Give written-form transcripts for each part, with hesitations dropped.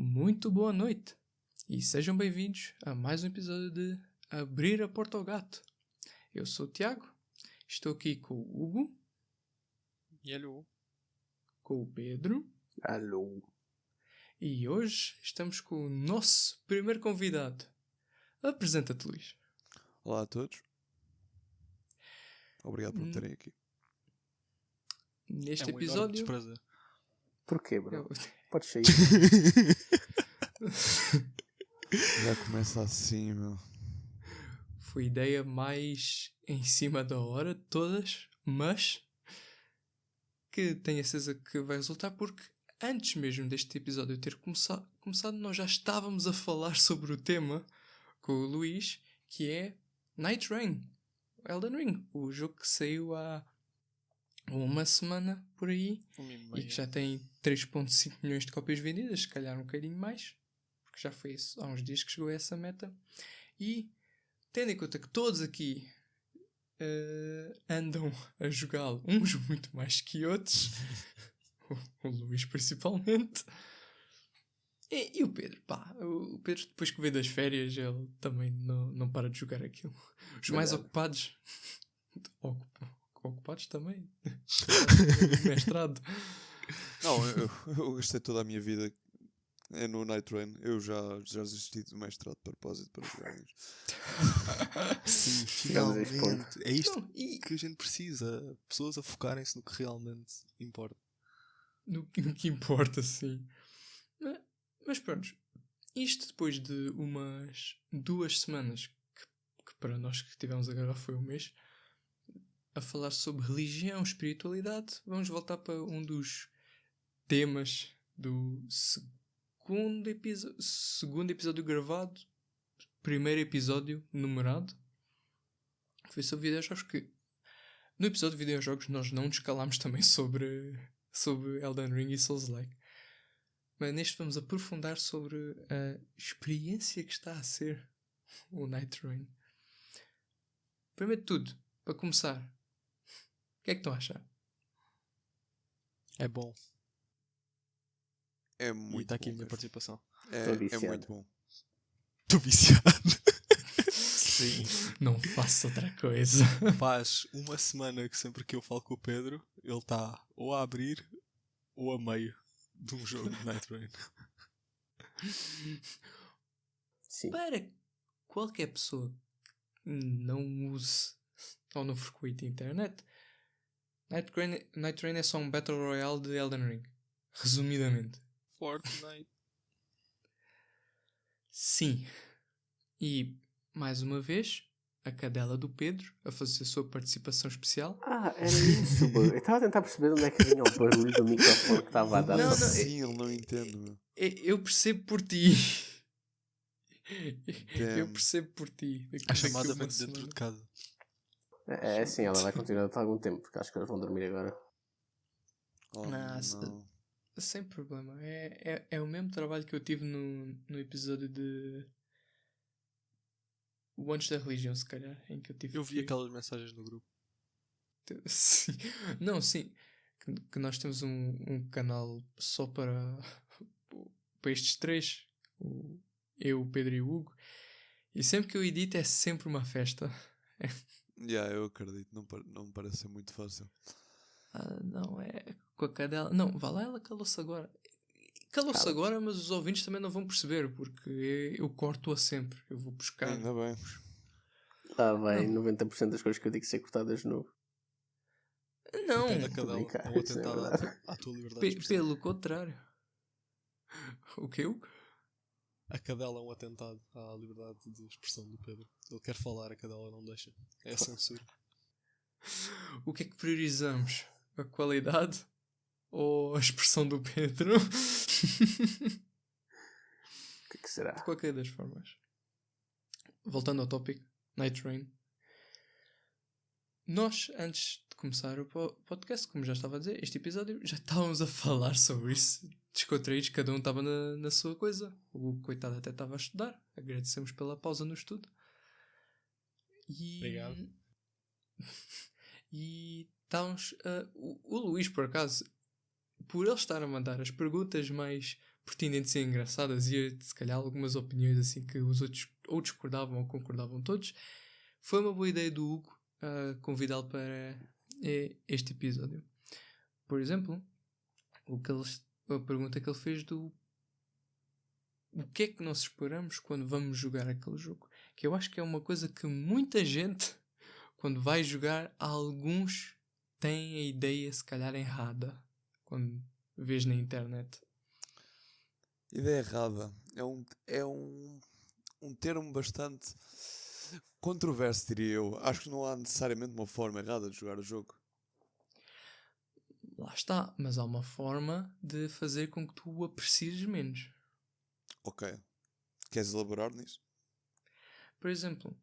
Muito boa noite e sejam bem-vindos a mais um episódio de Abrir a Porta ao Gato. Eu sou o Tiago, estou aqui com o Hugo. E alô? Com o Pedro. Alô. E hoje estamos com o nosso primeiro convidado. Apresenta-te, Luís. Olá a todos. Obrigado por me terem aqui. Neste é um episódio... desprazer. Porquê, bro? Eu- Podes sair. Já começa assim, meu. Foi a ideia mais em cima da hora de todas, mas que tenho a certeza que vai resultar porque antes mesmo deste episódio ter começado, nós já estávamos a falar sobre o tema com o Luís, que é Night Rain, Elden Ring, o jogo que saiu há uma semana por aí e que já tem 3.5 milhões de cópias vendidas, se calhar um bocadinho mais, porque já foi há uns dias que chegou a essa meta. E tendo em conta que todos aqui andam a jogá-lo, uns muito mais que outros, o Luís principalmente, e o Pedro, pá, o Pedro depois que veio das férias, ele também não para de jogar aquilo. Os mais ocupados, ocupados também, mestrado. Não, eu gastei toda a minha vida no Night Rain. Eu já desisti do mestrado de propósito para jogar isto. Sim, Chegamos a este finalmente. É isto Não, e que a gente precisa. Pessoas a focarem-se no que realmente importa. no que importa, sim. Mas pronto, isto depois de umas 2 semanas, que para nós que tivemos a gravar foi um mês, a falar sobre religião, espiritualidade, vamos voltar para um dos temas do segundo episódio gravado, primeiro episódio numerado, que foi sobre videojogos, que no episódio de videojogos nós não nos calámos também sobre Elden Ring e Souls-like. Mas neste vamos aprofundar sobre a experiência que está a ser o Night Rain. Primeiro de tudo, para começar, o que é que estão a achar? É bom. É E muito está aqui a bom minha mesmo. participação. Tô É viciado. muito bom. Estou viciado. Sim. Não faço outra coisa. Faz uma semana que sempre que eu falo com o Pedro, ele está ou a abrir ou a meio de um jogo de Night Rain. Sim. Para qualquer pessoa que não use ou não frequente a internet, Night Rain é só um Battle Royale de Elden Ring. Resumidamente. Fortnite. Sim. E, mais uma vez, a cadela do Pedro a fazer a sua participação especial. Ah, era isso, bro. Eu estava a tentar perceber onde é que vinha o barulho do microfone que estava a dar. Não, Sim, ele não entende, meu. Eu percebo por ti. Eu Damn. percebo por ti. A chamada vem de dentro de casa. É assim, ela vai continuar por algum tempo, porque acho que eles vão dormir agora. Oh, Ah, não. sem problema. É o mesmo trabalho que eu tive no episódio de o Antes da Religião, se calhar, em que eu tive Eu vi aquelas mensagens no grupo. Sim. Não, sim. Que nós temos um canal só para estes três. Eu, o Pedro e o Hugo. E sempre que eu edito é sempre uma festa. Yeah, eu acredito. Não me parece ser muito fácil. Não, é com a cadela. Não, vá lá, ela calou-se agora. Calou-se Cala-te. agora, mas os ouvintes também não vão perceber, porque eu corto-a sempre. Eu vou buscar. Ainda bem. Lá vai 90% das coisas que eu digo ser cortadas de novo. Não, Até da Tô cadela. brincar, É um isso não é atentado verdade. à tua liberdade de expressão. pelo contrário. O que eu? A cadela é um atentado à liberdade de expressão do Pedro. Ele quer falar, a cadela não deixa. É a censura. O que é que priorizamos? A qualidade ou a expressão do Pedro? O que é que será? De qualquer das formas. Voltando ao tópico, Night Rain. Nós, antes de começar o podcast, como já estava a dizer, este episódio, já estávamos a falar sobre isso. Descontraídos, cada um estava na sua coisa. O coitado até estava a estudar. Agradecemos pela pausa no estudo. Obrigado. E estávamos... o Luís, por acaso, por ele estar a mandar as perguntas mais pertinentes e engraçadas e se calhar algumas opiniões assim que os outros ou discordavam ou concordavam todos. Foi uma boa ideia do Hugo convidá-lo para este episódio. Por exemplo, a pergunta que ele fez do o que é que nós esperamos quando vamos jogar aquele jogo. Que eu acho que é uma coisa que muita gente, quando vai jogar, alguns têm a ideia se calhar errada quando vês na internet. Ideia errada. Um termo bastante controverso, diria eu. Acho que não há necessariamente uma forma errada de jogar o jogo. Lá está, mas há uma forma de fazer com que tu o aprecies menos. Ok. Queres elaborar nisso? Por exemplo,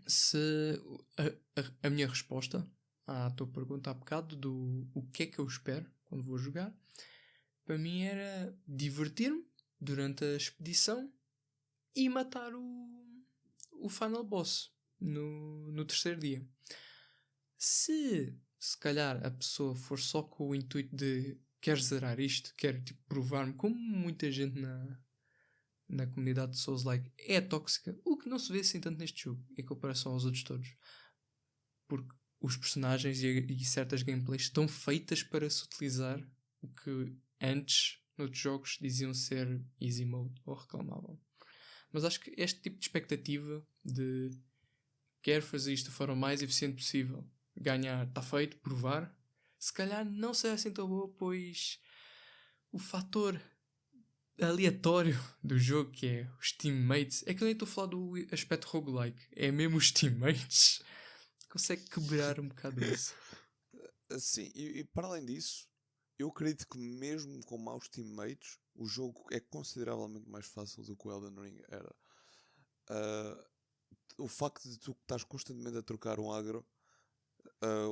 se a minha resposta à tua pergunta há bocado do o que é que eu espero quando vou jogar, para mim era divertir-me durante a expedição e matar o final boss no terceiro dia. Se calhar a pessoa for só com o intuito de quer zerar isto, quer tipo, provar-me, como muita gente na comunidade de Souls-like é tóxica, o que não se vê assim tanto neste jogo em comparação aos outros todos, porque os personagens e certas gameplays estão feitas para se utilizar o que antes noutros jogos diziam ser easy mode ou reclamavam. Mas acho que este tipo de expectativa de quero fazer isto da forma mais eficiente possível, ganhar, está feito, provar, se calhar não será assim tão boa, pois o fator aleatório do jogo, que é os teammates, é que eu nem estou a falar do aspecto roguelike, é mesmo os teammates, consegue quebrar um bocado isso. Sim, e para além disso, eu acredito que mesmo com maus teammates, o jogo é consideravelmente mais fácil do que o Elden Ring era. O facto de tu estás constantemente a trocar um agro,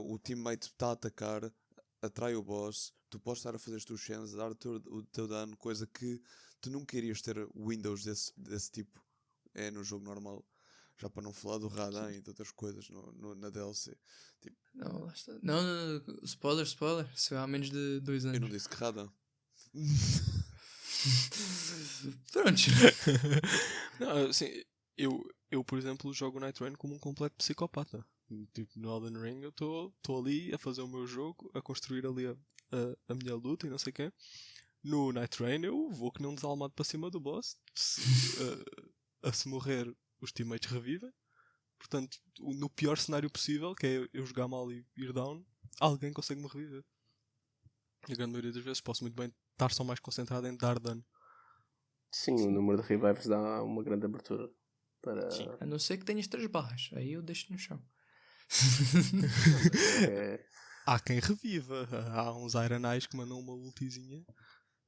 o teammate está a atacar, atrai o boss, tu podes estar a fazer as tuas cenas, a dar o teu dano, coisa que tu nunca irias ter windows desse tipo no jogo normal. Já para não falar do Radan e de outras coisas na DLC. Tipo, Não, lá está. Não, spoiler, se há menos de 2 anos. eu não disse que Radan. Pronto. Não, assim, eu, por exemplo, jogo Night Rain como um completo psicopata. Tipo, no Elden Ring eu estou ali a fazer o meu jogo, a construir ali a minha luta e não sei o quê. No Night Rain eu vou que nem um desalmado para cima do boss. Se morrer, os teammates revivem. Portanto, no pior cenário possível, que é eu jogar mal e ir down, alguém consegue me reviver. E a grande maioria das vezes posso muito bem estar só mais concentrado em dar dano. Sim, o número de revives dá uma grande abertura para. Sim. A não ser que tenhas 3 barras, aí eu deixo no chão. É, Há quem reviva. Há uns Iron Eyes que mandam uma ultizinha.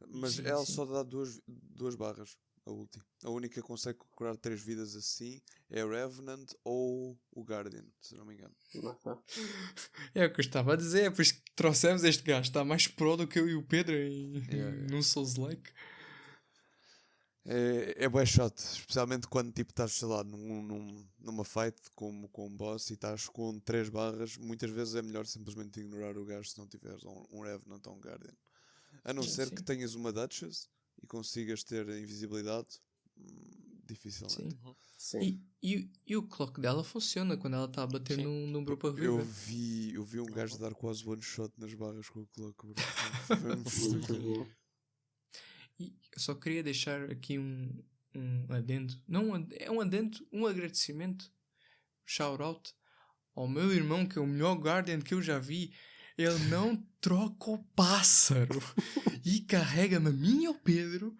Mas Sim, ela sim. só dá duas barras, a ulti. A única que consegue curar 3 vidas assim é a Revenant ou o Guardian, se não me engano. não tá. É o que eu estava a dizer, é por isso que trouxemos este gajo. Está mais pro do que eu e o Pedro Yeah. num Souls-like. É bué chato, especialmente quando tipo estás, sei lá, numa fight com um boss e estás com 3 barras, muitas vezes é melhor simplesmente ignorar o gajo se não tiveres um Revenant ou um Guardian. A não ser que Sim. tenhas uma Duchess e consigas ter invisibilidade, dificilmente. Sim. Sim. E o clock dela funciona quando ela está a bater Sim. num grupo a Eu reviver. vi um gajo dar quase one shot nas barras com o clock, bro. Foi Muito estúpido. bom. E eu só queria deixar aqui um adendo. Não é um adendo, um agradecimento. Shout out ao meu irmão, que é o melhor Guardian que eu já vi. Ele não troca o pássaro e carrega-me a mim e ao Pedro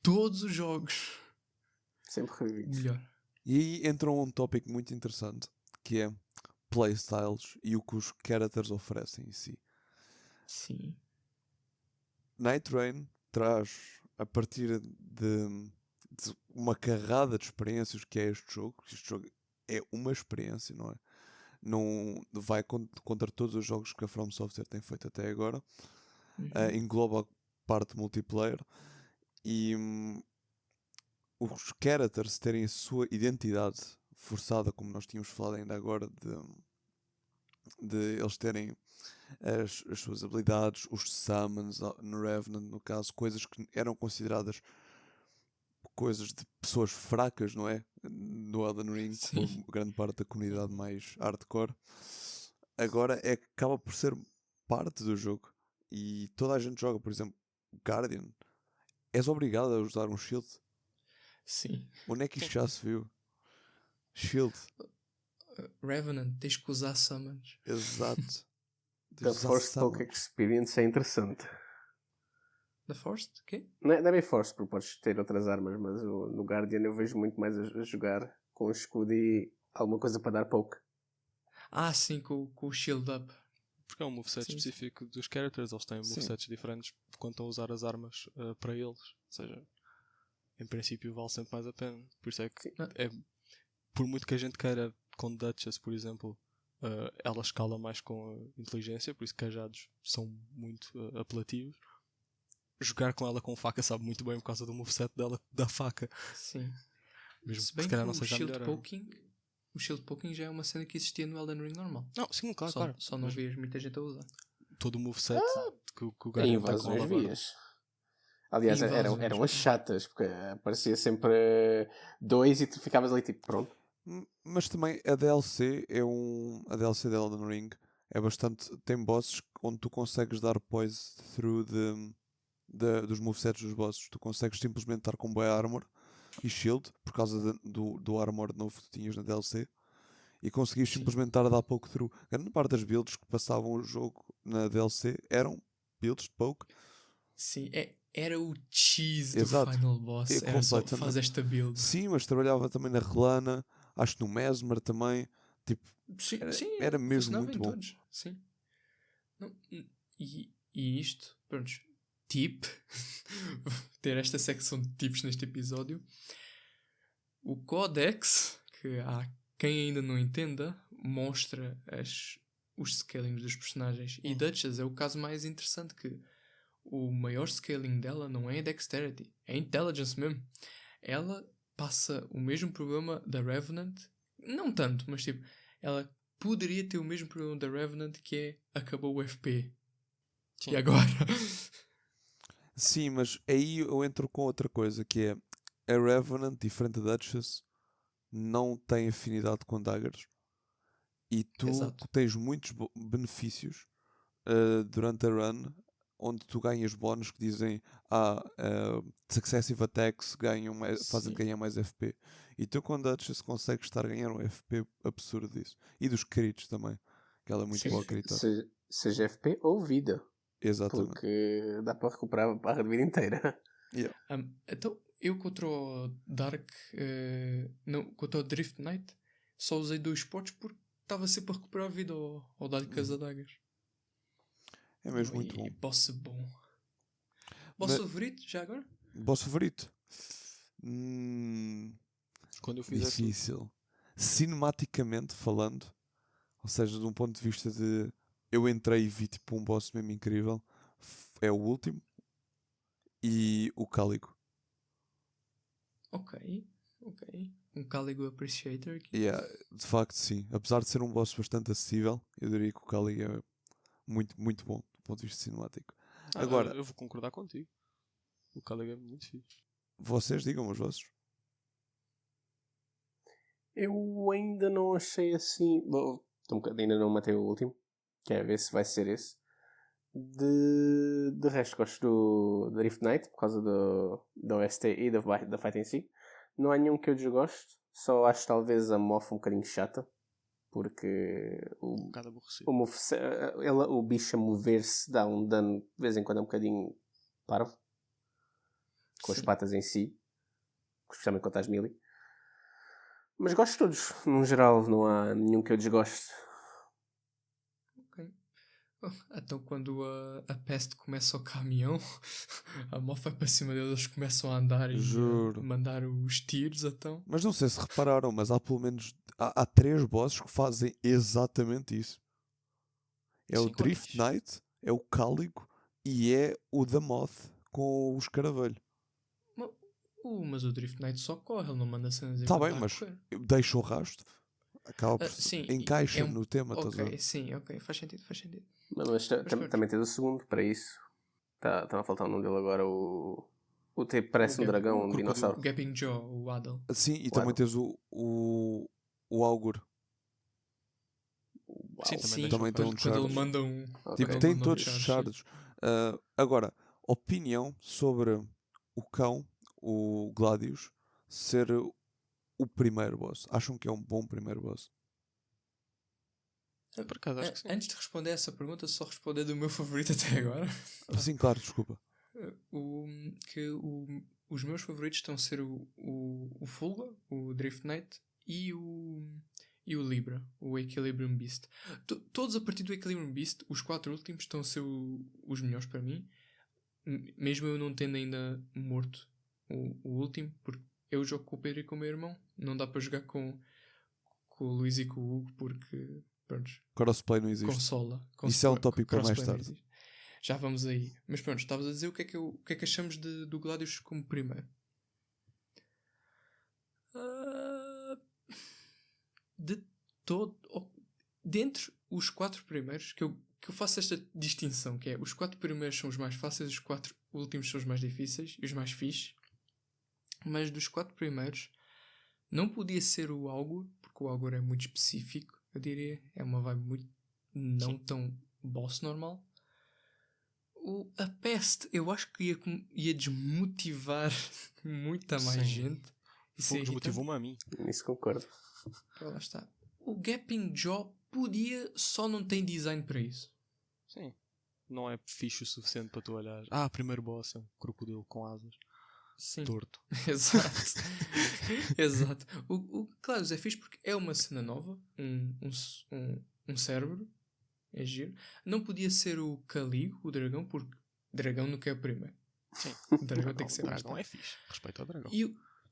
todos os jogos. Sempre O revives. melhor. E aí entrou um tópico muito interessante, que é playstyles e o que os characters oferecem em si. Sim. Night Rain traz, a partir de uma carrada de experiências que é este jogo é uma experiência, não é? Não vai contra todos os jogos que a From Software tem feito até agora. Engloba a parte multiplayer e os characters terem a sua identidade forçada, como nós tínhamos falado ainda agora, de eles terem as suas habilidades, os summons no Revenant, no caso, coisas que eram consideradas coisas de pessoas fracas, não é? No Elden Ring, por Sim. grande parte da comunidade mais hardcore. Agora acaba por ser parte do jogo. E toda a gente joga, por exemplo, Guardian. És obrigado a usar um shield. Sim. Onde é que isto já se viu? Shield. Revenant, tens que usar summons. Exato. The Forced Poke Experience é interessante. The Forced? Quê? Não é bem Forced, porque podes ter outras armas, mas no Guardian eu vejo muito mais a jogar com o escudo e alguma coisa para dar poke. Ah, sim, com o shield up. Porque é um moveset Sim. específico dos characters, eles têm Sim. movesets diferentes quando estão a usar as armas para eles. Ou seja, em princípio vale sempre mais a pena. Por isso é que por muito que a gente queira com Duchess, por exemplo, ela escala mais com inteligência, por isso cajados são muito apelativos. Jogar com ela com faca sabe muito bem por causa do moveset dela da faca. Sim. Mesmo Se que bem se que calhar não o seja a shield melhor arma. poking, o shield poking já é uma cena que existia no Elden Ring normal. Não, sim, claro, Só, claro. só não Mas vias muita gente a usar. todo o moveset que o Em Guardian está com invasões ela agora. vias. Aliás, Invasões, eram as chatas, porque aparecia sempre 2 e tu ficavas ali tipo, pronto. Mas também a DLC a DLC de Elden Ring é bastante. Tem bosses onde tu consegues dar poise through dos movesets dos bosses. Tu consegues simplesmente estar com boa armor e shield por causa do armor novo que tu tinhas na DLC e conseguias Sim. simplesmente estar a dar poke through. Grande parte das builds que passavam o jogo na DLC eram builds de poke. Sim, era o cheese Exato. do final boss. É Era só completamente. faz esta build. Sim, mas trabalhava também na Relana, acho que no Mesmer também. Tipo, Sim, era mesmo funcionava muito em bom. todos. Sim. Não, e isto, pronto, tip, ter esta secção de tips neste episódio. O Codex, que há quem ainda não entenda, mostra os scalings dos personagens. E Duchess é o caso mais interessante, que o maior scaling dela não é Dexterity, é Intelligence mesmo. Ela passa o mesmo problema da Revenant, não tanto, mas tipo, ela poderia ter o mesmo problema da Revenant, que é acabou o FP. Sim. E agora? Sim, mas aí eu entro com outra coisa, que é a Revenant, diferente da Duchess, não tem afinidade com daggers. E tu Exato. tens muitos benefícios durante a run, onde tu ganhas bónus que dizem successive attacks fazem ganhar mais FP. E tu com Duchess consegues estar a ganhar um FP absurdo disso. E dos crits também, que ela é muito boa a critar. Seja FP ou vida. Exatamente. Porque dá para recuperar a barra de vida inteira. Yeah. Então, eu contra o Dark, não, contra o Drift Knight, só usei 2 pots porque estava sempre a recuperar a vida ao dar-lhe com as adagas. É mesmo muito bom. E boss bom. Boss favorito, já agora? Boss favorito? Quando eu fiz aquilo. Difícil. Cinematicamente falando, ou seja, de um ponto de vista de eu entrei e vi tipo um boss mesmo incrível, é o último e o Cáligo. Ok. Um Cáligo Appreciator aqui. Yeah, de facto, sim. Apesar de ser um boss bastante acessível, eu diria que o Cáligo é muito, muito bom do ponto de vista cinemático. Agora, eu vou concordar contigo. O Cáligo é muito fixe. vocês digam os vossos. Eu ainda não achei assim. Bom, ainda não matei o último. Quer ver se vai ser esse. De resto, gosto do Drift Knight por causa da OST e da fight em si. Não há nenhum que eu desgoste. Só acho talvez a Moth um bocadinho chata. Porque Um bocado aborrecido. o bicho a mover-se dá um dano de vez em quando um bocadinho parvo. Com as patas em si. Especialmente quando estás melee. Mas gosto de todos. No geral, não há nenhum que eu desgoste. Ok. Então quando a peste começa o caminhão, a Moth vai para cima deles, começam a andar e Juro. a mandar os tiros, então. Mas não sei se repararam, mas há pelo menos há 3 bosses que fazem exatamente isso. É o Sim, Drift quais? Knight, é o Cáligo e é o da Moth com o escaravelho. Mas o Drift Knight só corre, ele não manda cenas Tá enquanto bem, está a mas correr. deixa o rasto. acaba por sim, encaixa é um- no tema, estás a Ok, ver? sim, ok, faz sentido, faz sentido. Mas pronto. também tens o segundo para isso. Está a faltar o nome dele agora. O tipo parece um dragão, um crocodilo. dinossauro. O Gaping Jaw, o Waddle. Sim, e O também Adam. tens o Augur. Uau. Sim, também Sim, tens Também tem um quando ele charge. manda um. Ok. Tipo, Quando ele tem manda um todos os charge, sim. charges. Agora, opinião sobre o cão, o Gladius, ser o primeiro boss. Acham que é um bom primeiro boss? Por acaso, acho que sim. Antes de responder essa pergunta, só responder do meu favorito até agora. Sim, claro, desculpa. O, os meus favoritos estão a ser o Fulga, o Drift Knight e o Libra, o Equilibrium Beast. Todos a partir do Equilibrium Beast, os 4 últimos estão a ser os melhores para mim, mesmo eu não tendo ainda morto o último, porque eu jogo com o Pedro e com o meu irmão, não dá para jogar com o Luís e com o Hugo, porque, pronto, Crossplay não existe. consola. Isso é um tópico para mais crossplay não tarde. existe. Já vamos aí. Mas pronto, estavas a dizer o que é que achamos do Gladius como primeiro. De todo. Dentre os 4 primeiros, que eu faço esta distinção, que é os 4 primeiros são os mais fáceis, os 4 últimos são os mais difíceis e os mais fixes. Mas dos 4 primeiros, não podia ser o Augur, porque o Augur é muito específico, eu diria. É uma vibe muito não tão boss normal. A Peste, eu acho que ia desmotivar muita mais Sim. gente. Isso é Fogo desmotivou-me a mim. Nisso concordo. Pá, lá está. O Gaping Jaw podia, só não tem design para isso. Sim. Não é fixe o suficiente para tu olhar. Primeiro boss é um crocodilo com asas. Sim. Torto. Exato. Exato. Claro, é fixe porque é uma cena nova, um cérebro, é giro. Não podia ser o Caligo, o dragão, porque dragão nunca é o primeiro. Sim. O dragão tem que ser O mais dragão tarde. é fixe. Respeito ao dragão.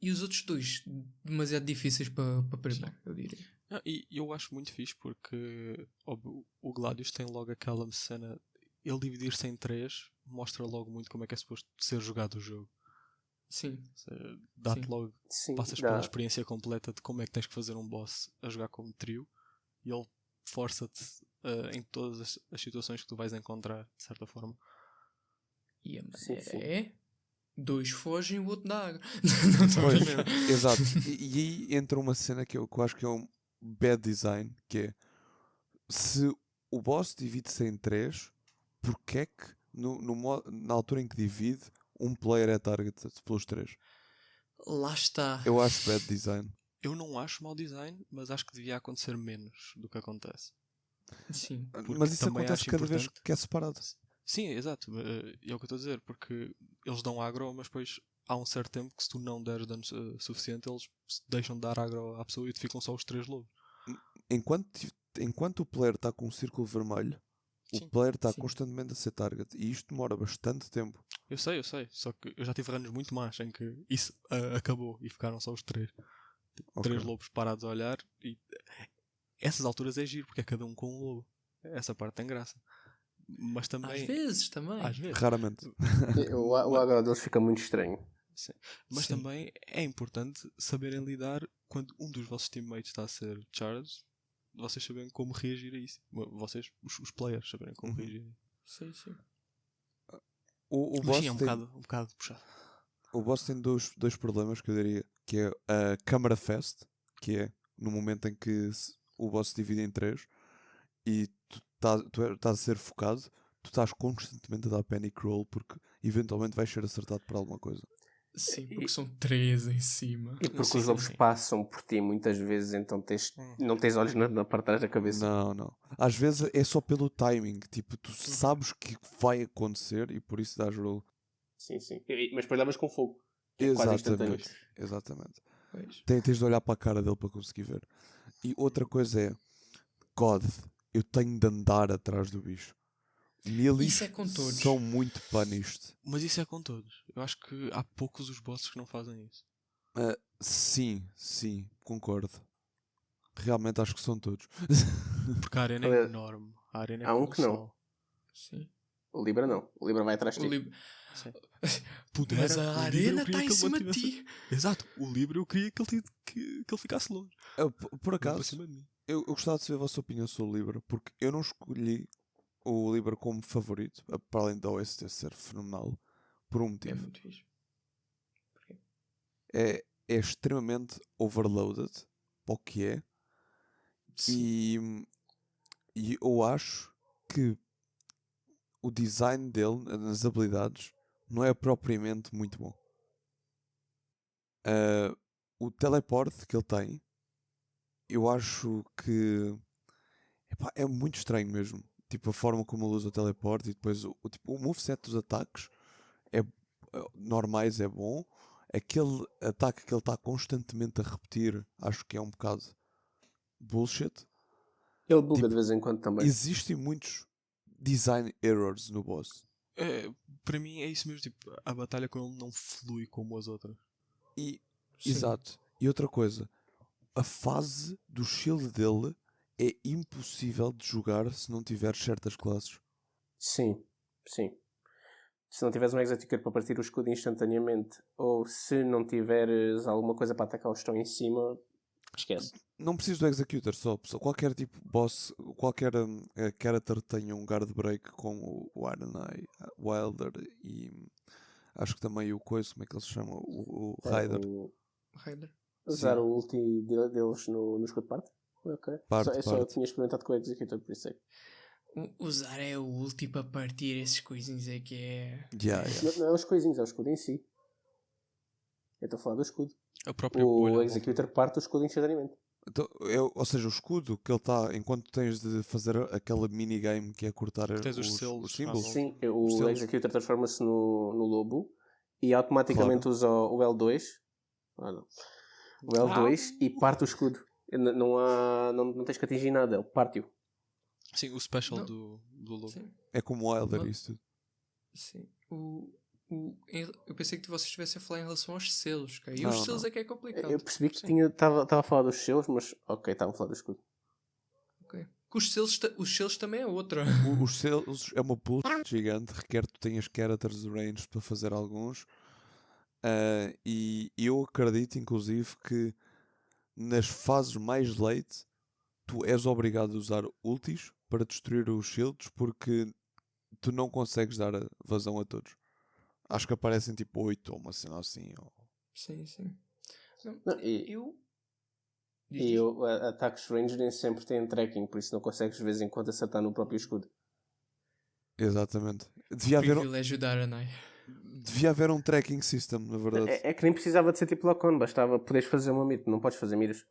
E os outros dois, demasiado difíceis para primeiro, eu diria. E eu acho muito fixe porque óbvio, o Gladius tem logo aquela cena. Ele dividir-se em 3 mostra logo muito como é que é suposto ser jogado o jogo. Sim. Ou seja, dá-te Sim. logo, Sim, passas dá. pela experiência completa de como é que tens que fazer um boss a jogar como trio e ele força-te em todas as situações que tu vais encontrar, de certa forma. E a Sim, maneira sim. é: 2 fogem e o outro dá água. Não estou a Pois, brincar. exato. E aí entra uma cena que eu acho que é um bad design, que é se o boss divide-se em 3, porque é que na altura em que divide, um player é targeted pelos 3? Lá está. Eu acho bad design. Eu não acho mau design, mas acho que devia acontecer menos do que acontece. Sim. Mas isso também acontece acho cada vez importante- que é separado. Sim, exato. É o que eu estou a dizer, porque eles dão agro, mas depois há um certo tempo que se tu não deres dano suficiente, eles deixam de dar agro à pessoa e te ficam só os 3 lobos. Enquanto o player está com um círculo vermelho, o Sim. player está Sim. constantemente a ser target. E isto demora bastante tempo. Eu sei. Só que eu já tive runs muito mais em que isso acabou e ficaram só os 3. Ok. 3 lobos parados a olhar e essas alturas é giro, porque é cada um com um lobo. Essa parte tem graça. Mas também. Às vezes também. Às vezes. Raramente. O agro deles fica muito estranho. Sim. Mas Sim. também é importante saberem lidar quando um dos vossos teammates está a ser charged, vocês saberem como reagir a isso. Vocês, os players, saberem como Uhum. reagir a isso. Sim. O Mas boss sim, é um bocado puxado. O boss tem dois problemas que eu diria, que é a câmara fast, que é no momento em que o boss se divide em 3 e tu estás a ser focado, tu estás constantemente a dar panic roll porque eventualmente vais ser acertado por alguma coisa. Sim, porque são 3 em cima. E porque Sim, os lobos sim. passam por ti muitas vezes, então não tens olhos na parte de trás da cabeça. Não. Às vezes é só pelo timing, tipo, tu sabes que vai acontecer e por isso dás roll. Sim. Mas depois levas com fogo. Que é quase instantâneo. Exatamente. Pois. Tens de olhar para a cara dele para conseguir ver. E outra coisa é, God, eu tenho de andar atrás do bicho. Melis Isso é com todos. são muito punished. Mas isso é com todos. Eu acho que há poucos os bosses que não fazem isso. Sim, concordo. Realmente acho que são todos. Porque a arena é Aliás, enorme. A arena é há um que não. colossal. Sim. O Libra não. O Libra vai atrás de O ti. Lib... Sim. Pudera, Mas o a livro eu arena queria está em que ele cima de mantivesse- ti. Exato, o livro eu queria que ele ficasse longe. Por Não para acaso, cima de mim. eu gostava de saber a vossa opinião sobre o Libra, porque eu não escolhi o Libra como favorito, para além da OST ser fenomenal, por um É motivo. muito fixe. É extremamente overloaded para o que é, Sim. e eu acho que o design dele, nas habilidades, não é propriamente muito bom. O teleporte que ele tem, eu acho que epá, é muito estranho mesmo. Tipo, a forma como ele usa o teleporte e depois o moveset dos ataques normais é bom. Aquele ataque que ele está constantemente a repetir, acho que é um bocado bullshit. Ele buga Tipo, de vez em quando também. existem muitos design errors no boss. Para mim é isso mesmo, tipo, a batalha com ele não flui como as outras. E, Sim. exato. E outra coisa, a fase do shield dele é impossível de jogar se não tiver certas classes. Sim, sim. Se não tiveres um Executor para partir o escudo instantaneamente, ou se não tiveres alguma coisa para atacar os que estão em cima, esquece. Não preciso do Executor, só qualquer tipo boss, qualquer character tenha um guard break como o Iron Eye, Wilder e acho que também o Coisa, como é que ele se chama? O Raider. Raider. Usar Sim. o ulti deles no escudo parte? Ok. Parte. Eu tinha experimentado com o Executor, por isso é. Usar é o ulti para partir esses coisinhos é que é. Yeah. Não é os coisinhos, é o escudo em si. Eu estou a falar do escudo. A própria bolha. O à volta Executor dele. parte o escudo instantaneamente. Então, ou seja, o escudo que ele está, enquanto tens de fazer aquele minigame que é cortar Tens os os selos à símbolos. volta. Sim, Os o selos. Executor transforma-se no lobo e automaticamente Claro. usa o L2. Ah, não. O L2 e parte o escudo. Não tens que atingir nada, ele parte-o. Sim, o special Não. do lobo. Sim. É como o Wilder Não. isso tudo. Sim. Eu pensei que vocês estivessem a falar em relação aos selos, cara. E Não, os selos não. é que é complicado. Eu percebi que Sim. estava a falar dos seus, mas ok, estava a falar do escudo. Ok. Que os selos também é outra. Os selos é uma bullshit gigante, requer que tu tenhas characters range para fazer alguns. E eu acredito, inclusive, que nas fases mais late tu és obrigado a usar ultis para destruir os shields porque tu não consegues dar vazão a todos. Acho que aparecem tipo 8 ou uma cena assim. Sim, sim. Não, Não, e Diz. ataques range nem sempre têm tracking, por isso não consegues de vez em quando acertar no próprio escudo. Exatamente. Privilégio da Aranai. Devia haver um tracking system, na verdade. É que nem precisava de ser tipo lock-on, bastava poderes fazer uma mira, não podes fazer miras.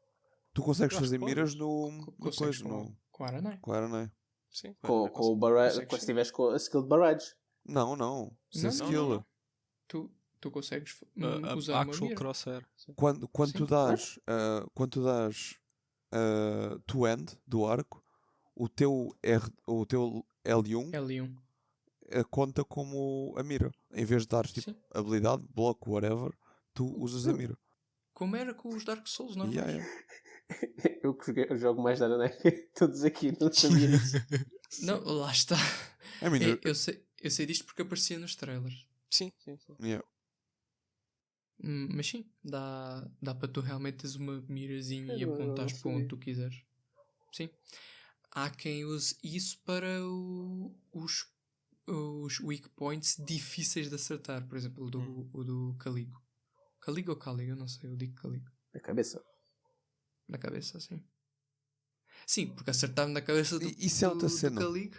Tu consegues Eu acho fazer que miras podes. no Consegues coisa, com a Aranai. Claro, não é? Sim, Com o Consegues, quando sim. estiveres com a skill de barrage. Não. Sem Não, skill. não. Tu consegues A usar uma actual mira. crosshair. Sim. Quando Sim. tu dás, to end do arco, o teu L1 L1. conta como a mira. Em vez de dares tipo Sim. habilidade, bloco, whatever, tu usas a mira. Como era com os Dark Souls normais. Yeah. Eu jogo mais da Arana que todos aqui, não sabia disso. Não, lá está. I mean, Eu sei disto porque aparecia nos trailers. Sim. yeah. Mas sim, dá para tu realmente teres uma mirazinha e Eu não apontares para onde sabia. tu quiseres. Sim. Há quem use isso para os weak points difíceis de acertar. Por exemplo, o do Caligo. Caligo ou Caligo? Eu não sei, eu digo Caligo. Na cabeça. Na cabeça, sim. Sim, porque acertar-me na cabeça Isso é outra do cena. Caligo.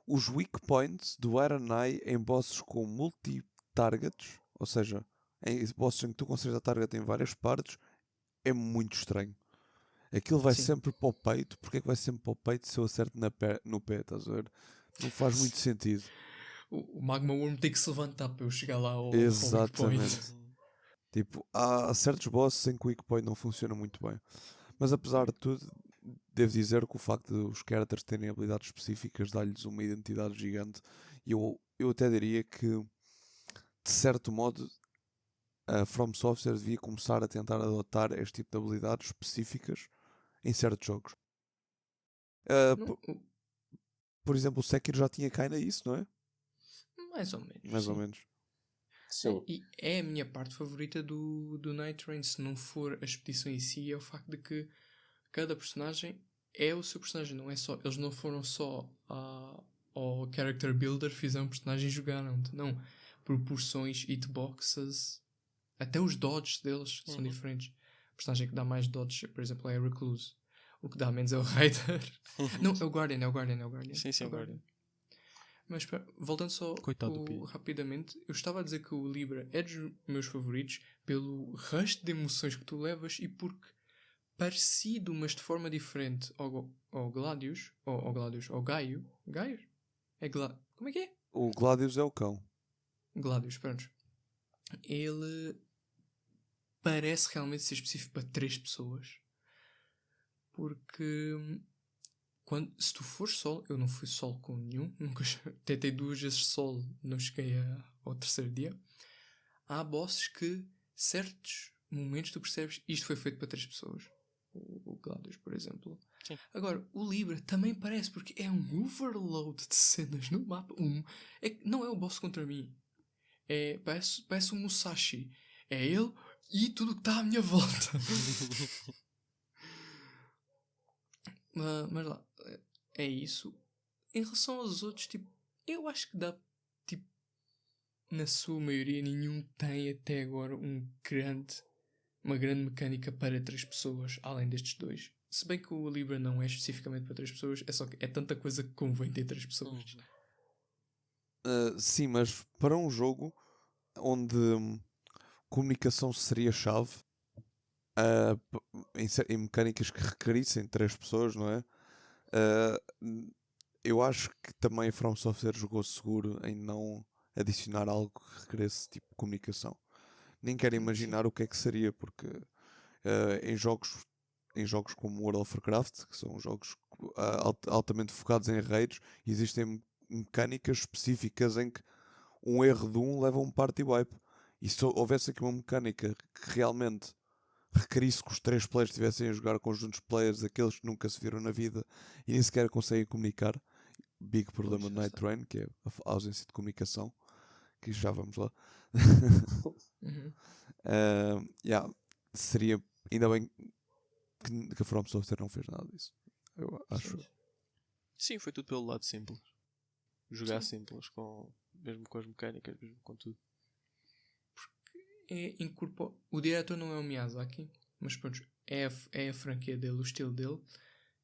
Os weak points do Iron Eye em bosses com multi-targets, ou seja, em bosses em que tu consegues a target em várias partes, é muito estranho. Aquilo vai Sim. sempre para o peito. Porque é que vai sempre para o peito se eu acerto no pé, estás a ver? Não faz muito sentido. O Magma Worm tem que se levantar para eu chegar lá ao weak point. Exatamente. Tipo, há certos bosses em que o weak point não funciona muito bem. Mas apesar de tudo, devo dizer que o facto de os characters terem habilidades específicas dá-lhes uma identidade gigante. E eu até diria que, de certo modo, a From Software devia começar a tentar adotar este tipo de habilidades específicas em certos jogos. Não, Por exemplo, o Sekiro já tinha kinda isso, não é? mais ou menos. Mais ou sim. menos. Sim. E é a minha parte favorita do Night Rain, se não for a expedição em si, é o facto de que cada personagem é o seu personagem, não é só. Eles não foram só ao character builder, fizeram personagens e jogaram-te. Não. Proporções, hitboxes, até os dodges deles são diferentes. O personagem que dá mais dodges, por exemplo, é a Recluse. O que dá menos é o Raider. Não, é o Guardian. Sim, É o o Guardian. Mas voltando só Coitado do Pia. rapidamente, eu estava a dizer que o Libra é dos meus favoritos pelo resto de emoções que tu levas e porque parecido, mas de forma diferente ao Gladius, ao Gaio. Gaio? Como é que é? O Gladius é o cão. Gladius, pronto. Ele parece realmente ser específico para 3 pessoas. Porque se tu fores solo, eu não fui solo com nenhum, nunca tentei 2 vezes solo, não cheguei ao terceiro dia. Há bosses que certos momentos tu percebes isto foi feito para 3 pessoas. O Gladius, por exemplo. Sim. Agora, o Libra também parece, porque é um overload de cenas no mapa. Não é o boss contra mim. Parece um Musashi. É ele e tudo o que está à minha volta. Mas lá, é isso. Em relação aos outros, tipo, eu acho que dá, tipo, na sua maioria, nenhum tem até agora uma grande mecânica para 3 pessoas, além destes 2. Se bem que o Libra não é especificamente para 3 pessoas, é só que é tanta coisa que convém ter 3 pessoas. Sim, mas para um jogo onde comunicação seria chave, em mecânicas que requerissem 3 pessoas, não é? Eu acho que também a From Software jogou seguro em não adicionar algo que requeresse tipo de comunicação. Nem quero imaginar o que é que seria, porque em jogos como World of Warcraft, que são jogos altamente focados em raids, existem mecânicas específicas em que um erro de um leva a um party wipe. E se houvesse aqui uma mecânica que realmente requerisse que os 3 players estivessem a jogar conjuntos de players, aqueles que nunca se viram na vida e nem sequer conseguem comunicar, big problema do Night Train, que é a ausência de comunicação, que já vamos lá. Seria, ainda bem que a From Software não fez nada disso, eu acho. Sim, foi tudo pelo lado simples. Jogar simples, mesmo com as mecânicas, mesmo com tudo. O diretor não é o Miyazaki, mas pronto, é a franquia dele, o estilo dele,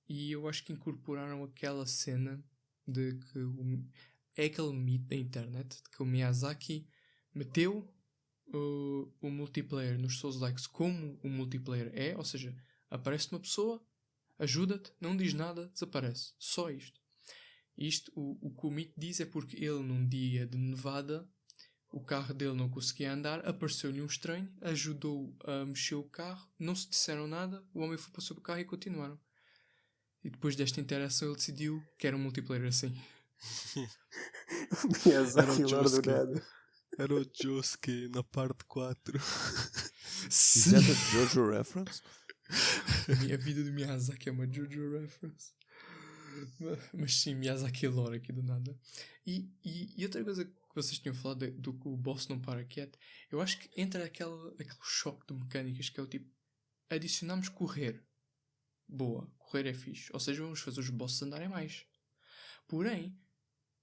e eu acho que incorporaram aquela cena de que é aquele mito da internet de que o Miyazaki meteu o multiplayer nos Souls-likes como o multiplayer é, ou seja, aparece uma pessoa, ajuda-te, não diz nada, desaparece. Só isto. O que o mito diz é porque ele, num dia de nevada, o carro dele não conseguia andar, apareceu-lhe um estranho, ajudou a mexer o carro, não se disseram nada, o homem foi para o carro e continuaram. E depois desta interação ele decidiu que era um multiplayer assim. Miyazaki do nada. Era o Josuke na parte 4. Is that a JoJo reference? A vida do Miyazaki é uma JoJo reference. Mas sim, Miyazaki lore aqui do nada. E outra coisa que vocês tinham falado do que o boss não para quieto, eu acho que entra aquele choque de mecânicas que é o tipo, adicionamos correr. Boa, correr é fixe. Ou seja, vamos fazer os bosses andarem mais. Porém,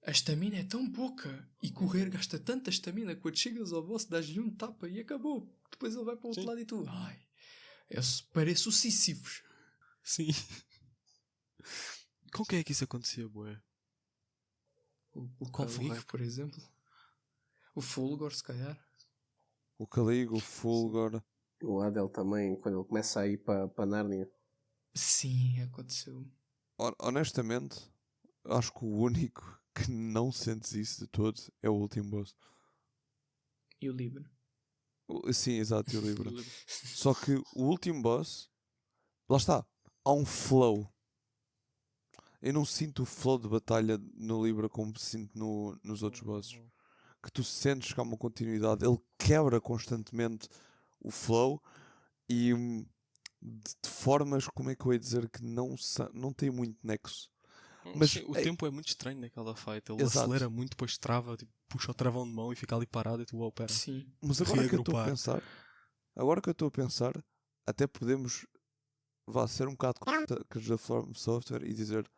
a estamina é tão pouca e correr gasta tanta estamina que quando chegas ao boss dás-lhe um tapa e acabou. Depois ele vai para o outro lado e tu... parece o Sísifos. Sim. Com quem é que isso acontecia, boé? O Caligo, por exemplo. O Fulgor, se calhar. O Caligo, o Fulgor. O Adel também, quando ele começa a ir para Nárnia. Sim, aconteceu. Honestamente, acho que o único que não sentes isso de todos é o último boss. E o Libra. Sim, exato, e o Libra. Só que o último boss, lá está, há um flow. Eu não sinto o flow de batalha no Libra como sinto nos outros bosses. Que tu sentes que há uma continuidade. Ele quebra constantemente o flow e de formas, como é que eu ia dizer, que não tem muito nexo. Mas sim, o tempo é muito estranho naquela fight. Ele exato. acelera muito, depois trava. Tipo, puxa o travão de mão e fica ali parado e tu, oh, pera. Sim. Mas agora que eu estou a Reagrupar. pensar, até podemos ser um bocado com da From Software e dizer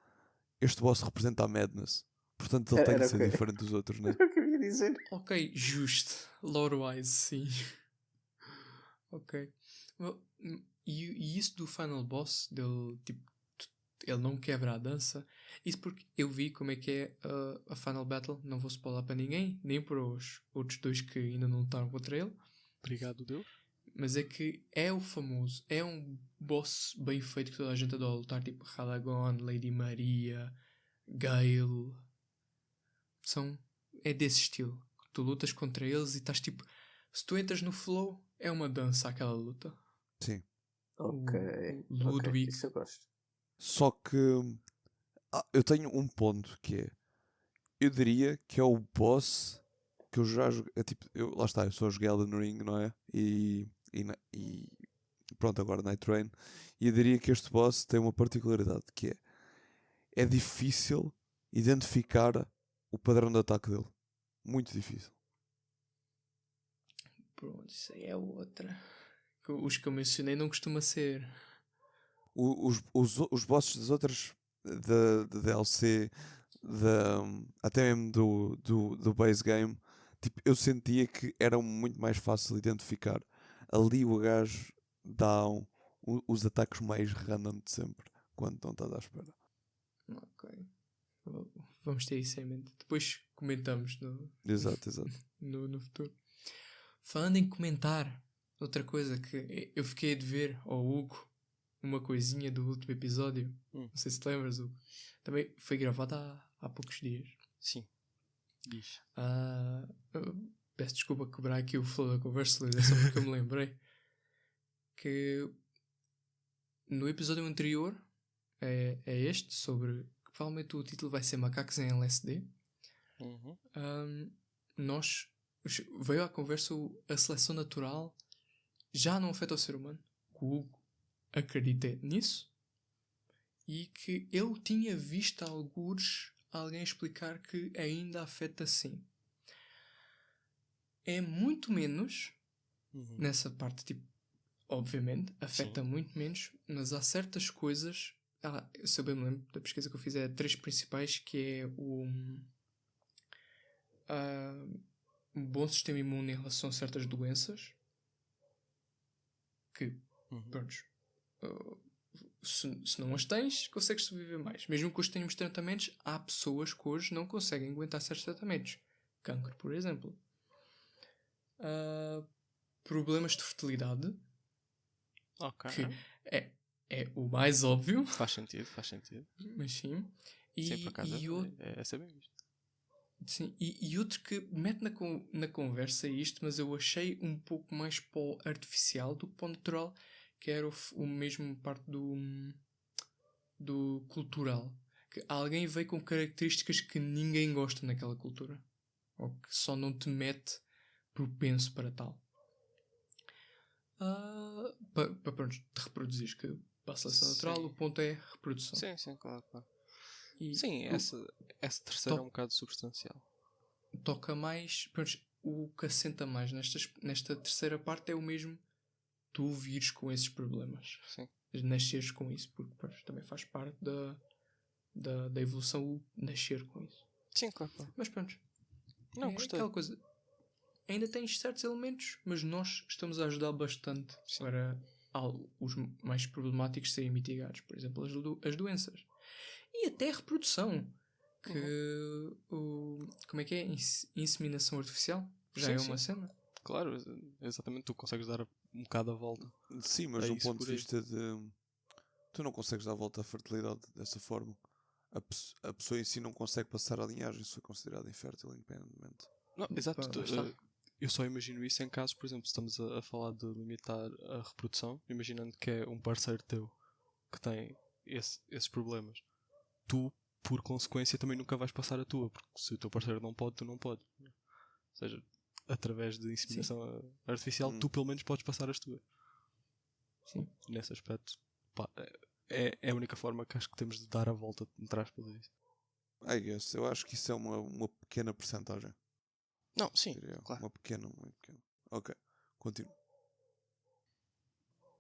este boss representa a Madness. Portanto, ele tem Era que o ser quê? diferente dos outros, né? Era o que eu ia dizer. Ok, justo. Lore-wise, sim. Ok. Well, e isso do final boss, dele, tipo, ele não quebra a dança, isso porque eu vi como é que é a final battle, não vou spoiler para ninguém, nem para os outros dois que ainda não lutaram contra ele, Obrigado, Deus. mas é que é o famoso, é um boss bem feito que toda a gente adora lutar, tipo Radagon, Lady Maria, Gale, é desse estilo. Tu lutas contra eles e estás tipo, se tu entras no flow, é uma dança aquela luta. Sim. Ok. O Ludwig. Isso eu gosto. Só que eu tenho um ponto que é, eu diria que é o boss que eu já joguei. Tipo, lá está, eu só joguei Elden Ring, não é? E pronto, agora Night Train. E eu diria que este boss tem uma particularidade que é difícil identificar o padrão de ataque dele. Muito difícil. Pronto, isso aí é outra. Os que eu mencionei não costuma ser. Os bosses das outras da DLC, até mesmo do base game, tipo, eu sentia que era muito mais fácil identificar. Ali o gajo dá os ataques mais random de sempre, quando não estás à espera. Ok. Vamos ter isso em mente. Depois comentamos Exato. no futuro. Falando em comentar, outra coisa que eu fiquei a dever ao Hugo, uma coisinha do último episódio. Não sei se te lembras, Hugo. Também foi gravado há poucos dias. Sim. Diz. Peço desculpa quebrar aqui o flow da conversa, Luís, é só porque eu me lembrei que no episódio anterior é este, sobre que provavelmente o título vai ser Macacos em LSD. Uhum. Veio à conversa a seleção natural já não afeta o ser humano. O Hugo acredita nisso e que ele tinha visto alguém explicar que ainda afeta sim. É muito menos nessa parte, tipo, obviamente, afeta muito menos, mas há certas coisas. Eu só bem me lembro da pesquisa que eu fiz, é 3 principais, que é um bom sistema imune em relação a certas doenças, que, pronto, se não as tens, consegues sobreviver mais. Mesmo que hoje tenhamos tratamentos, há pessoas que hoje não conseguem aguentar certos tratamentos. Cancro, por exemplo. Problemas de fertilidade, Ok. que é o mais óbvio, Faz sentido. mas sim. Sim, por acaso E outro, é saber isto. sim, e outro que mete na conversa isto, mas eu achei um pouco mais para o artificial do que para o natural, que era o mesmo parte do cultural. Que alguém veio com características que ninguém gosta naquela cultura. Ou que só não te mete propenso para tal. Para pronto, te reproduzir, que para a seleção natural o ponto é reprodução. Sim, claro. E Sim, essa terceira é um bocado substancial. Toca mais, pronto, o que assenta mais nesta terceira parte é o mesmo tu vires com esses problemas. Sim. Nasceres com isso, porque pronto, também faz parte da evolução o nascer com isso. Sim, claro. Mas pronto, Não, é gostei. aquela coisa. Ainda tens certos elementos, mas nós estamos a ajudar bastante para os mais problemáticos serem mitigados. Por exemplo, as doenças. E até a reprodução. Que como é que é? Inseminação artificial? Já é uma cena? Claro, exatamente. Tu consegues dar um bocado a volta. Sim, mas É do isso ponto por de aí. vista de... Tu não consegues dar a volta à fertilidade dessa forma. A pessoa em si não consegue passar a linhagem se foi considerada infértil independentemente. Não, exato. Lá está. Eu só imagino isso em casos, por exemplo, se estamos a falar de limitar a reprodução, imaginando que é um parceiro teu que tem esses problemas. Tu, por consequência, também nunca vais passar a tua, porque se o teu parceiro não pode, tu não podes. Ou seja, através de inseminação artificial, tu pelo menos podes passar as tuas. Sim. Nesse aspecto, pá, é a única forma que acho que temos de dar a volta, entre aspas, a isso. I guess. Eu acho que isso é uma pequena percentagem. Não, sim, diria eu. claro. Uma pequena, muito pequena. Ok, continua.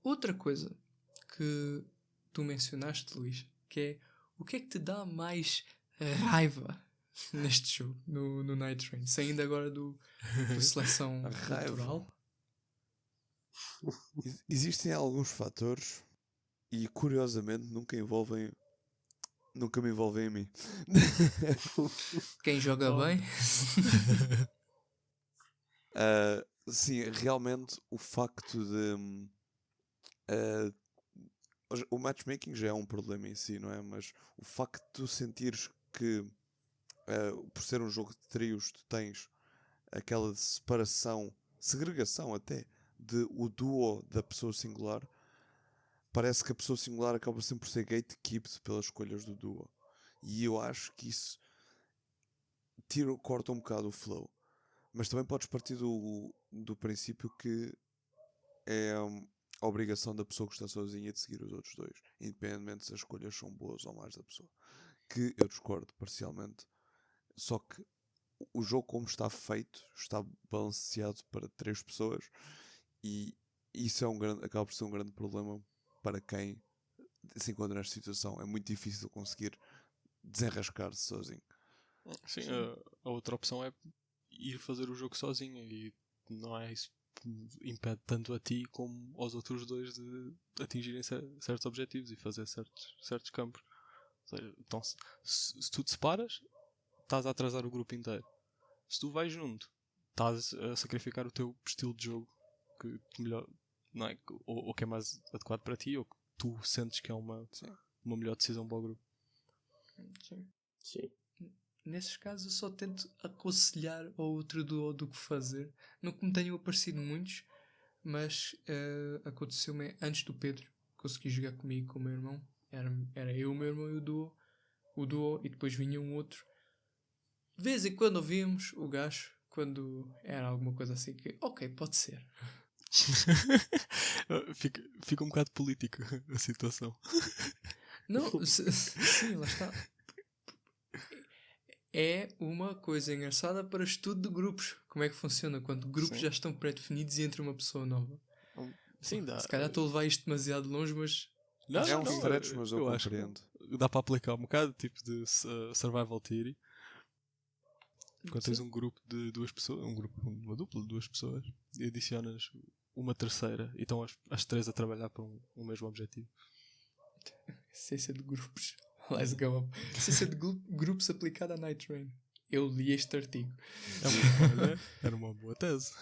Outra coisa que tu mencionaste, Luís, que é o que é que te dá mais raiva neste jogo, no Night Train, saindo agora do seleção A raiva. natural. Existem alguns fatores e curiosamente nunca me envolvem a mim. Quem joga Oh. bem, Sim, realmente o facto de ah, o matchmaking já é um problema em si, não é? Mas o facto de tu sentires que por ser um jogo de trios tu tens aquela separação, segregação até, de o duo da pessoa singular, parece que a pessoa singular acaba sempre por ser gatekeeped pelas escolhas do duo. E eu acho que isso corta um bocado o flow. Mas também podes partir do princípio que é a obrigação da pessoa que está sozinha de seguir os outros dois, independentemente se as escolhas são boas ou más da pessoa. Que eu discordo parcialmente. Só que o jogo, como está feito, está balanceado para 3 pessoas e isso acaba por ser um grande problema para quem se encontra nesta situação. É muito difícil conseguir desenrascar-se sozinho. Sim, a outra opção é ir fazer o jogo sozinho e não é isso que impede tanto a ti como aos outros dois de atingirem certos objetivos e fazer certos campos. Ou seja, então, se tu te separas, estás a atrasar o grupo inteiro. Se tu vais junto, estás a sacrificar o teu estilo de jogo que melhor, não é? Ou que é mais adequado para ti, ou que tu sentes que é uma melhor decisão para o grupo. Sim. nesses casos eu só tento aconselhar ao outro do que fazer. Não que me tenham aparecido muitos, mas aconteceu-me antes do Pedro conseguir jogar comigo com o meu irmão. Era eu, o meu irmão e o duo, e depois vinha um outro. De vez em quando ouvíamos o gajo, quando era alguma coisa assim que, ok, pode ser. Fica um bocado política a situação. Não, sim, lá está. É uma coisa engraçada para estudo de grupos. Como é que funciona quando grupos Sim. já estão pré-definidos e entra uma pessoa nova. Sim, dá. Se calhar estou a levar isto demasiado longe, mas Não, É não, uns não. stretch, mas eu acho que compreendo. dá para aplicar um bocado, tipo de survival theory. Quando tens sim. um grupo de duas pessoas, uma dupla de duas pessoas, e adicionas uma terceira e estão as três a trabalhar para um mesmo objetivo. Essência de grupos. Let's go. Essência de grupos aplicada a Night Train. Eu li este artigo. Olha, era uma boa tese.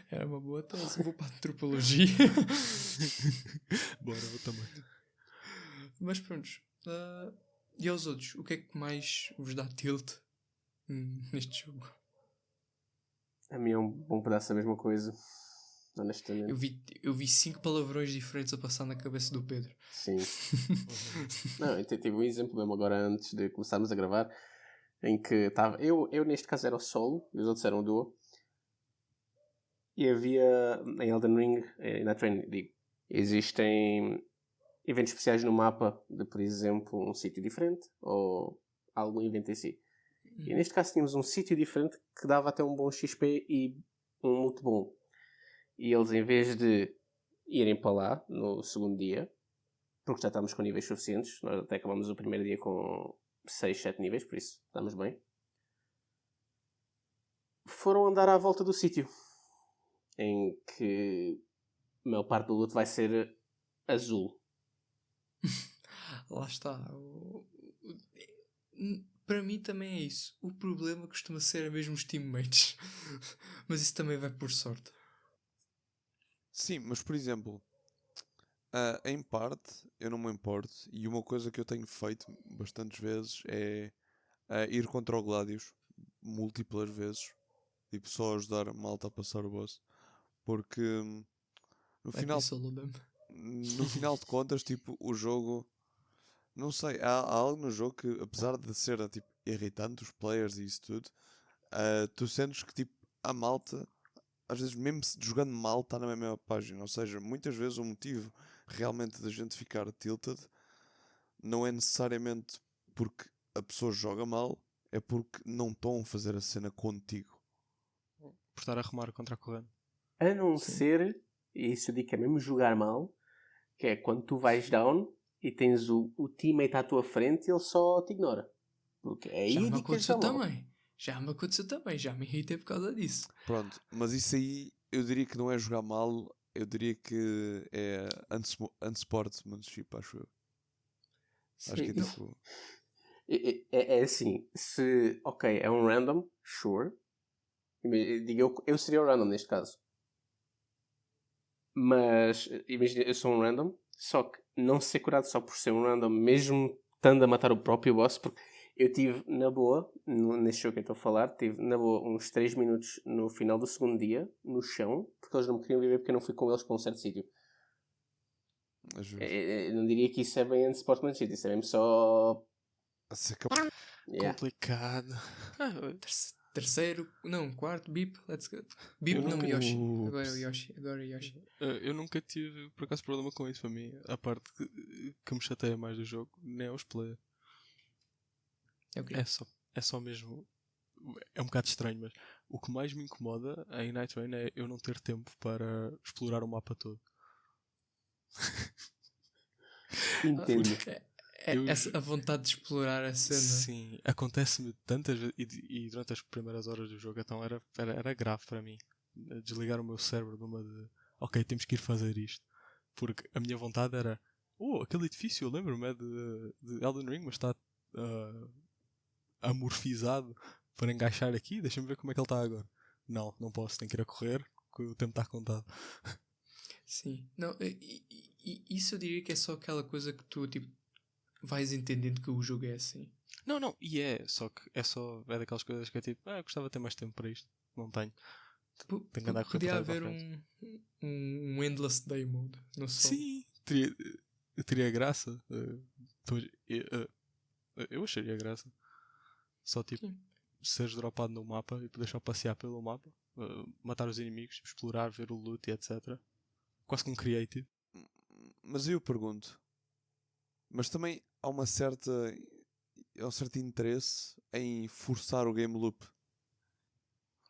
Era uma boa tese. Vou para a antropologia. Bora, eu também. Mas pronto. E aos outros, o que é que mais vos dá tilt neste jogo? A mim é um bom pedaço da mesma coisa, honestamente. Eu vi 5 palavrões diferentes a passar na cabeça do Pedro. Sim. Não, eu tive um exemplo mesmo agora antes de começarmos a gravar, em que estava. Eu neste caso era o solo e os outros eram o duo. E havia em Elden Ring, na Train, digo, existem eventos especiais no mapa de, por exemplo, um sítio diferente ou algum evento em si. E neste caso tínhamos um sítio diferente que dava até um bom XP e um muito bom. E eles, em vez de irem para lá no segundo dia, porque já estávamos com níveis suficientes, nós até acabamos o primeiro dia com 6, 7 níveis, por isso estamos bem, foram andar à volta do sítio, em que a maior parte do loot vai ser azul. Lá está. Para mim também é isso. O problema costuma ser mesmo os teammates. Mas isso também vai por sorte. Sim, mas por exemplo, em parte, eu não me importo. E uma coisa que eu tenho feito bastantes vezes é ir contra o Gladius múltiplas vezes. Tipo, só ajudar a malta a passar o boss. Porque no final de contas, tipo, o jogo... Não sei, há algo no jogo que, apesar de ser tipo, irritante, os players e isso tudo, tu sentes que tipo, a malta, às vezes mesmo jogando mal, está na mesma página. Ou seja, muitas vezes o motivo realmente da gente ficar tilted não é necessariamente porque a pessoa joga mal, é porque não estão a fazer a cena contigo. por estar a remar contra a corrente. A não ser, e isso eu digo que é mesmo jogar mal, que é quando tu vais down e tens o teammate à tua frente e ele só te ignora. Porque é Já aí me que és aconteceu mal. também. Já me irritei por causa disso. Pronto, mas isso aí eu diria que não é jogar mal, eu diria que é unsportsmanship, acho eu. Acho que é Sim, tipo. É assim, se, ok, é um random, sure. Digo, eu seria o random neste caso. Mas, imagina, eu sou um random, só que não ser curado só por ser um random, mesmo estando a matar o próprio boss, porque eu tive, na boa, neste jogo que eu estou a falar, tive, na boa, uns 3 minutos no final do segundo dia, no chão, porque eles não me queriam viver porque eu não fui com eles para um certo sítio. Ajuda. Eu não diria que isso é bem unsportsmanship, isso é mesmo só... A ser Yeah. Complicado. Terceiro, não, quarto, Bip, let's go. Bip Eu não, nunca- Yoshi. Ups. Agora é Yoshi. Eu nunca tive, por acaso, problema com isso para mim. A parte que me chateia mais do jogo nem é os players. É o quê? É só mesmo. É um bocado estranho, mas o que mais me incomoda em Night Rain é eu não ter tempo para explorar o mapa todo. Entendo. A vontade de explorar a cena. Sim, acontece-me tantas vezes e durante as primeiras horas do jogo, então era grave para mim desligar o meu cérebro de ok, temos que ir fazer isto, porque a minha vontade era aquele edifício, eu lembro-me de Elden Ring, mas está amorfizado para engaixar aqui, deixa-me ver como é que ele está agora. Não posso, tenho que ir a correr, porque o tempo está contado. Sim. Não, isso eu diria que é só aquela coisa que tu tipo vais entendendo que o jogo é assim. Não, e só que é daquelas coisas que é tipo, eu gostava de ter mais tempo para isto, não tenho. Tenho que andar a correr Podia para trás e haver para a frente. um Endless Day Mode no sol. Sim, teria graça. Eu acharia graça. Só tipo, Sim. seres dropado no mapa e poderes só passear pelo mapa, matar os inimigos, explorar, ver o loot e etc. Quase como creative. Mas eu pergunto. Mas também há um certo interesse em forçar o game loop.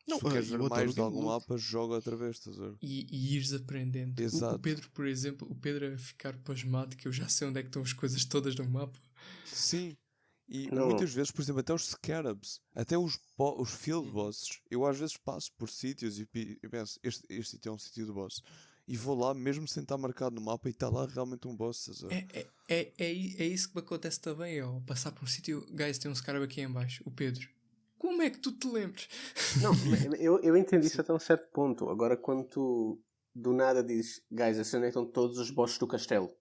Não, Se tu queres ver eu adoro mais o de game algum loop. mapa, joga outra vez, estás a ver? E ires aprendendo. Exato. O Pedro, por exemplo, o Pedro a ficar pasmado que eu já sei onde é que estão as coisas todas no mapa. Sim. E Não. muitas vezes, por exemplo, até os scarabs, até os field bosses, eu às vezes passo por sítios e penso, este sítio é um sítio de boss. E vou lá mesmo sem estar marcado no mapa e está lá realmente um boss, estás a ver? É isso que me acontece também. Ó, passar por um sítio, guys, tem um scarab aqui em baixo. O Pedro. Como é que tu te lembres? Não, eu entendo isso até um certo ponto. Agora, quando tu do nada dizes, guys, assim onde é que estão todos os bosses do castelo?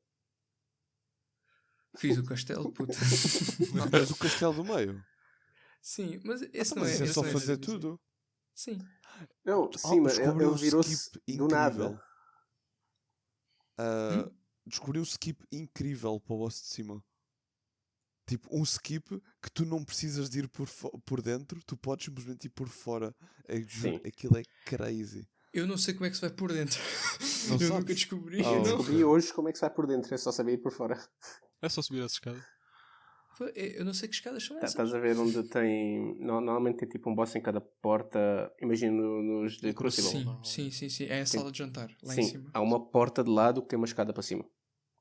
Fiz o castelo, puto. Mas o castelo do meio. Sim, mas esse não Mas é. isso é esse só não fazer difícil. tudo. Sim. Não, sim, mas Descobriu ele um virou-se skip do nada. incrível. Descobriu um skip incrível para o boss de cima. Tipo, um skip que tu não precisas de ir por dentro, tu podes simplesmente ir por fora. Sim. Aquilo é crazy. Eu não sei como é que se vai por dentro. Não Eu sabes? nunca descobri. Oh. Eu Não. descobri hoje como é que se vai por dentro, eu só sabia ir por fora. É só subir essa escada. Eu não sei que escadas são essas. Estás a ver onde tem. Normalmente tem tipo um boss em cada porta. Imagina nos de No Crucible. Crucible. Sim. É a sala de jantar, lá Sim, em cima. há uma porta de lado que tem uma escada para cima.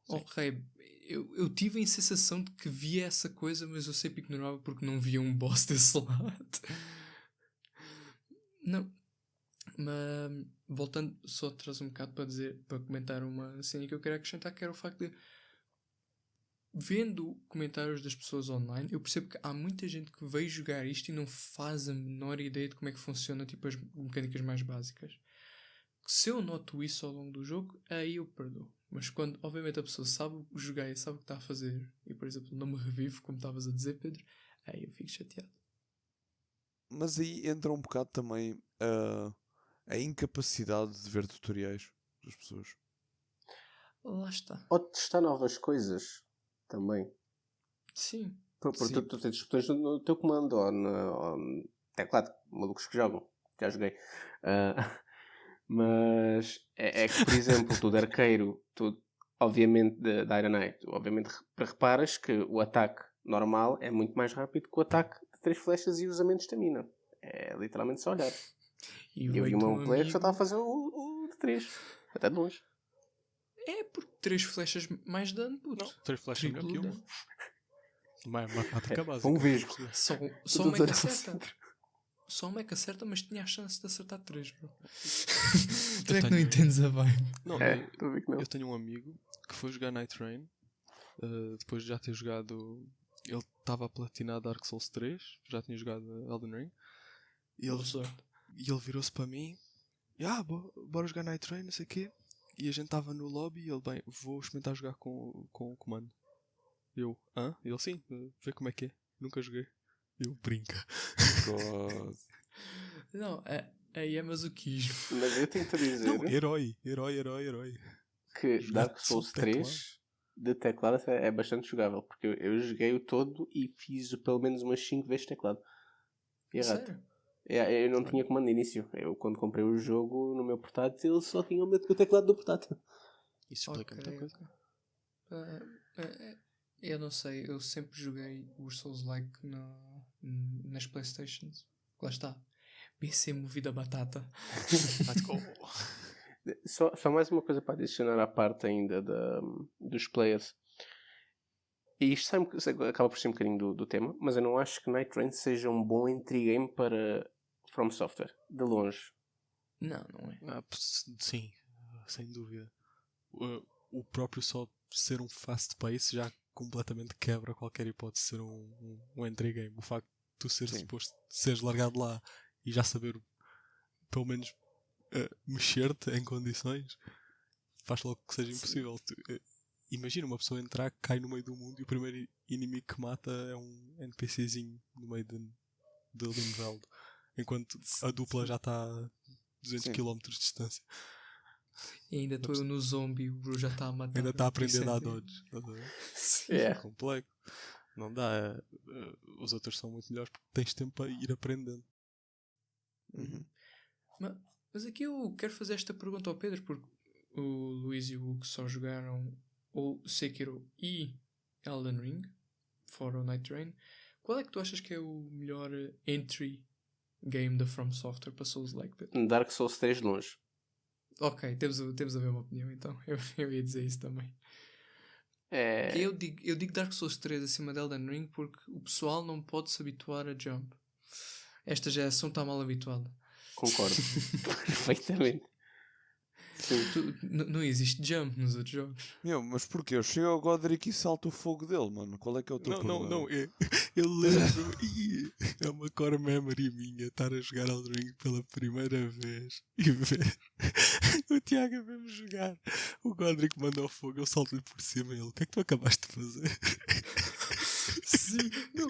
Ok, eu tive a sensação de que via essa coisa, mas eu sempre ignorava porque não via um boss desse lado. Não. Mas voltando só atrás um bocado para comentar uma cena que eu quero acrescentar, que era o facto de, vendo comentários das pessoas online, eu percebo que há muita gente que veio jogar isto e não faz a menor ideia de como é que funciona, tipo, as mecânicas mais básicas. Se eu noto isso ao longo do jogo, aí eu perdoo. Mas quando, obviamente, a pessoa sabe jogar e sabe o que está a fazer, e, por exemplo, não me revivo, como estavas a dizer, Pedro, aí eu fico chateado. Mas aí entra um bocado também a incapacidade de ver tutoriais das pessoas. Lá está. Ou testar novas coisas também. Sim. Porque Sim. tu tens os botões no teu comando ou no teclado. Malucos que jogam. Já joguei. Mas é que, por exemplo, tu de arqueiro, tu, obviamente, da Iron Knight, tu, obviamente reparas que o ataque normal é muito mais rápido que o ataque de 3 flechas e usamento de estamina. É literalmente só olhar. E E eu vi veio-te uma player que só amigo. estava a fazer o de 3. Até de longe. É porque 3 flechas mais dano, puto. Não, 3 flashes é melhor que Triplo uma. dano. Matemática básica. Um vesgo. Só O um doutor meca ao acerta. centro. Só um meca acerta, mas tinha a chance de acertar 3, bro. Tu Eu é que não tenho- entendes a vibe. Não, Estou a ver que não. eu tenho um amigo que foi jogar Night Rain. Depois de já ter jogado. Ele estava a platinar Dark Souls 3. Já tinha jogado Elden Ring. E ele, Boa sorte. ele virou-se para mim. Bora jogar Night Rain, não sei o quê. E a gente estava no lobby e ele, bem, vou experimentar jogar com o comando. Eu, hã? Ele, sim, vê como é que é. Nunca joguei. Eu, brinca. God. Não, aí é masoquismo. Mas eu tenho-te a dizer Não, herói. que jogar Dark Souls de teclado. 3 de teclado é bastante jogável. Porque eu joguei o todo e fiz pelo menos umas 5 vezes teclado. E é rato. Sério? Eu não tinha comando de início. Eu, quando comprei o jogo no meu portátil, só tinha o meu teclado do portátil. Isso explica muita coisa. Ok. Eu não sei, eu sempre joguei os Souls-like nas Playstations. Lá está. PC movida a batata. Let's go. Só mais uma coisa para adicionar à parte ainda dos players. E isto acaba por ser um bocadinho do tema, mas eu não acho que Night Rain seja um bom entry game para From Software. De longe. Não é. Sim, sem dúvida. O próprio só ser um fast pace já completamente quebra qualquer hipótese de ser um entry game. O facto de tu seres suposto seres largado lá e já saber pelo menos mexer-te em condições faz logo que seja impossível. Imagina uma pessoa entrar, cai no meio do mundo e o primeiro inimigo que mata é um NPCzinho no meio de Limveldo, enquanto a dupla já está a 200 km de distância. E ainda estou no zombie, o bro já está a matar. Ainda está a aprender a dar Vicente. dodge. Estás a ver? Sim. É complexo. Não dá. Os outros são muito melhores porque tens tempo para ir aprendendo. Uhum. Mas aqui eu quero fazer esta pergunta ao Pedro, porque o Luís e o Hugo só jogaram o Sekiro e Elden Ring, fora o Night Rain. Qual é que tu achas que é o melhor entry game da From Software para Souls-like, Pedro? Dark Souls 3 de longe. Ok, temos a mesma opinião então. Eu ia dizer isso também. É... Que eu digo Dark Souls 3 acima de Elden Ring porque o pessoal não pode se habituar a jump. Esta geração está mal habituada. Concordo. Perfeitamente. Não existe jump nos outros jogos. Mas porquê? Eu chego ao Godric e salto o fogo dele, mano. Qual é que é o teu problema? Não. Eu lembro. É uma core memory minha estar a jogar Elden Ring pela primeira vez e ver o Tiago a ver-me jogar. O Godric manda ao fogo, eu salto-lhe por cima e ele. O que é que tu acabaste de fazer? Sim, não.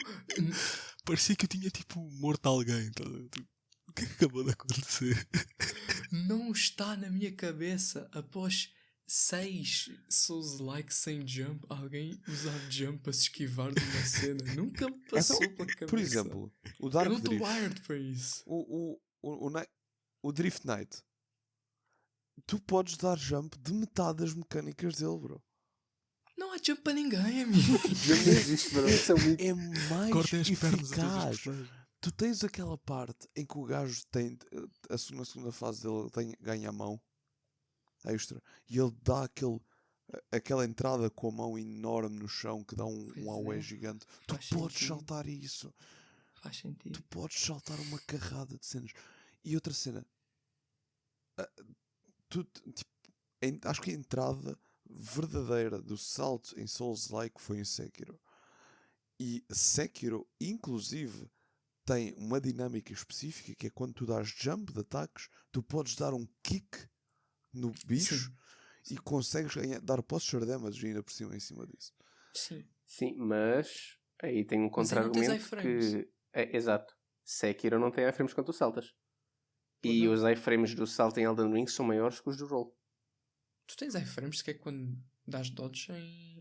Parecia que eu tinha tipo morto alguém. Tá? O que é que acabou de acontecer? Não está na minha cabeça após 6 Souls-like sem jump alguém usar jump para se esquivar de uma cena. Nunca me passou pela cabeça. Por exemplo, o eu Dark não estou Drift. wired para isso. O Drift Knight. Tu podes dar jump de metade das mecânicas dele, bro. Não há jump para ninguém, amigo. Não existe, bro. Isso é muito... É mais Cortem as pernas a todos os eficaz. personagens. Tu tens aquela parte em que o gajo tem na segunda fase dele ganha a mão extra e ele dá aquela entrada com a mão enorme no chão que dá um Pois aué é. gigante. Faz Tu podes sentido. saltar isso. Faz sentido. Tu podes saltar uma carrada de cenas. E outra cena. Acho que a entrada verdadeira do salto em Souls-like foi em Sekiro. E Sekiro, inclusive, tem uma dinâmica específica que é quando tu dás jump de ataques, tu podes dar um kick no bicho e consegues dar posture damage ainda por cima em cima disso. Sim. Sim, mas aí tem um Mas aí não tens contra-argumento iframes. que... exato. Sekiro não tem iframes quando tu saltas. Pois E não. os iframes do salto em Elden Ring são maiores que os do roll. Tu tens iframes que é quando dás dodge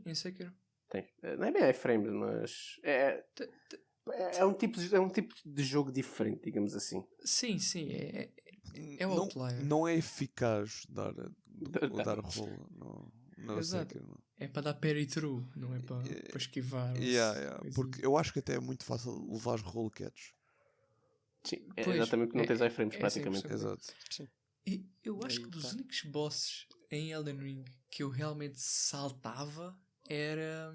em Sekiro? Tem. Não é bem iframes, mas... É um tipo de jogo diferente, digamos assim. Sim. É o outlier. Não é eficaz dar Tá. roll no Exato. Sekiro. Não. É para dar parry through, não é para esquivar. Porque eu acho que até é muito fácil levar roll catch. Sim, é Pois, exatamente porque não tens iframes é praticamente. 100%. Exato. E eu acho Aí que dos tá. únicos bosses em Elden Ring que eu realmente saltava era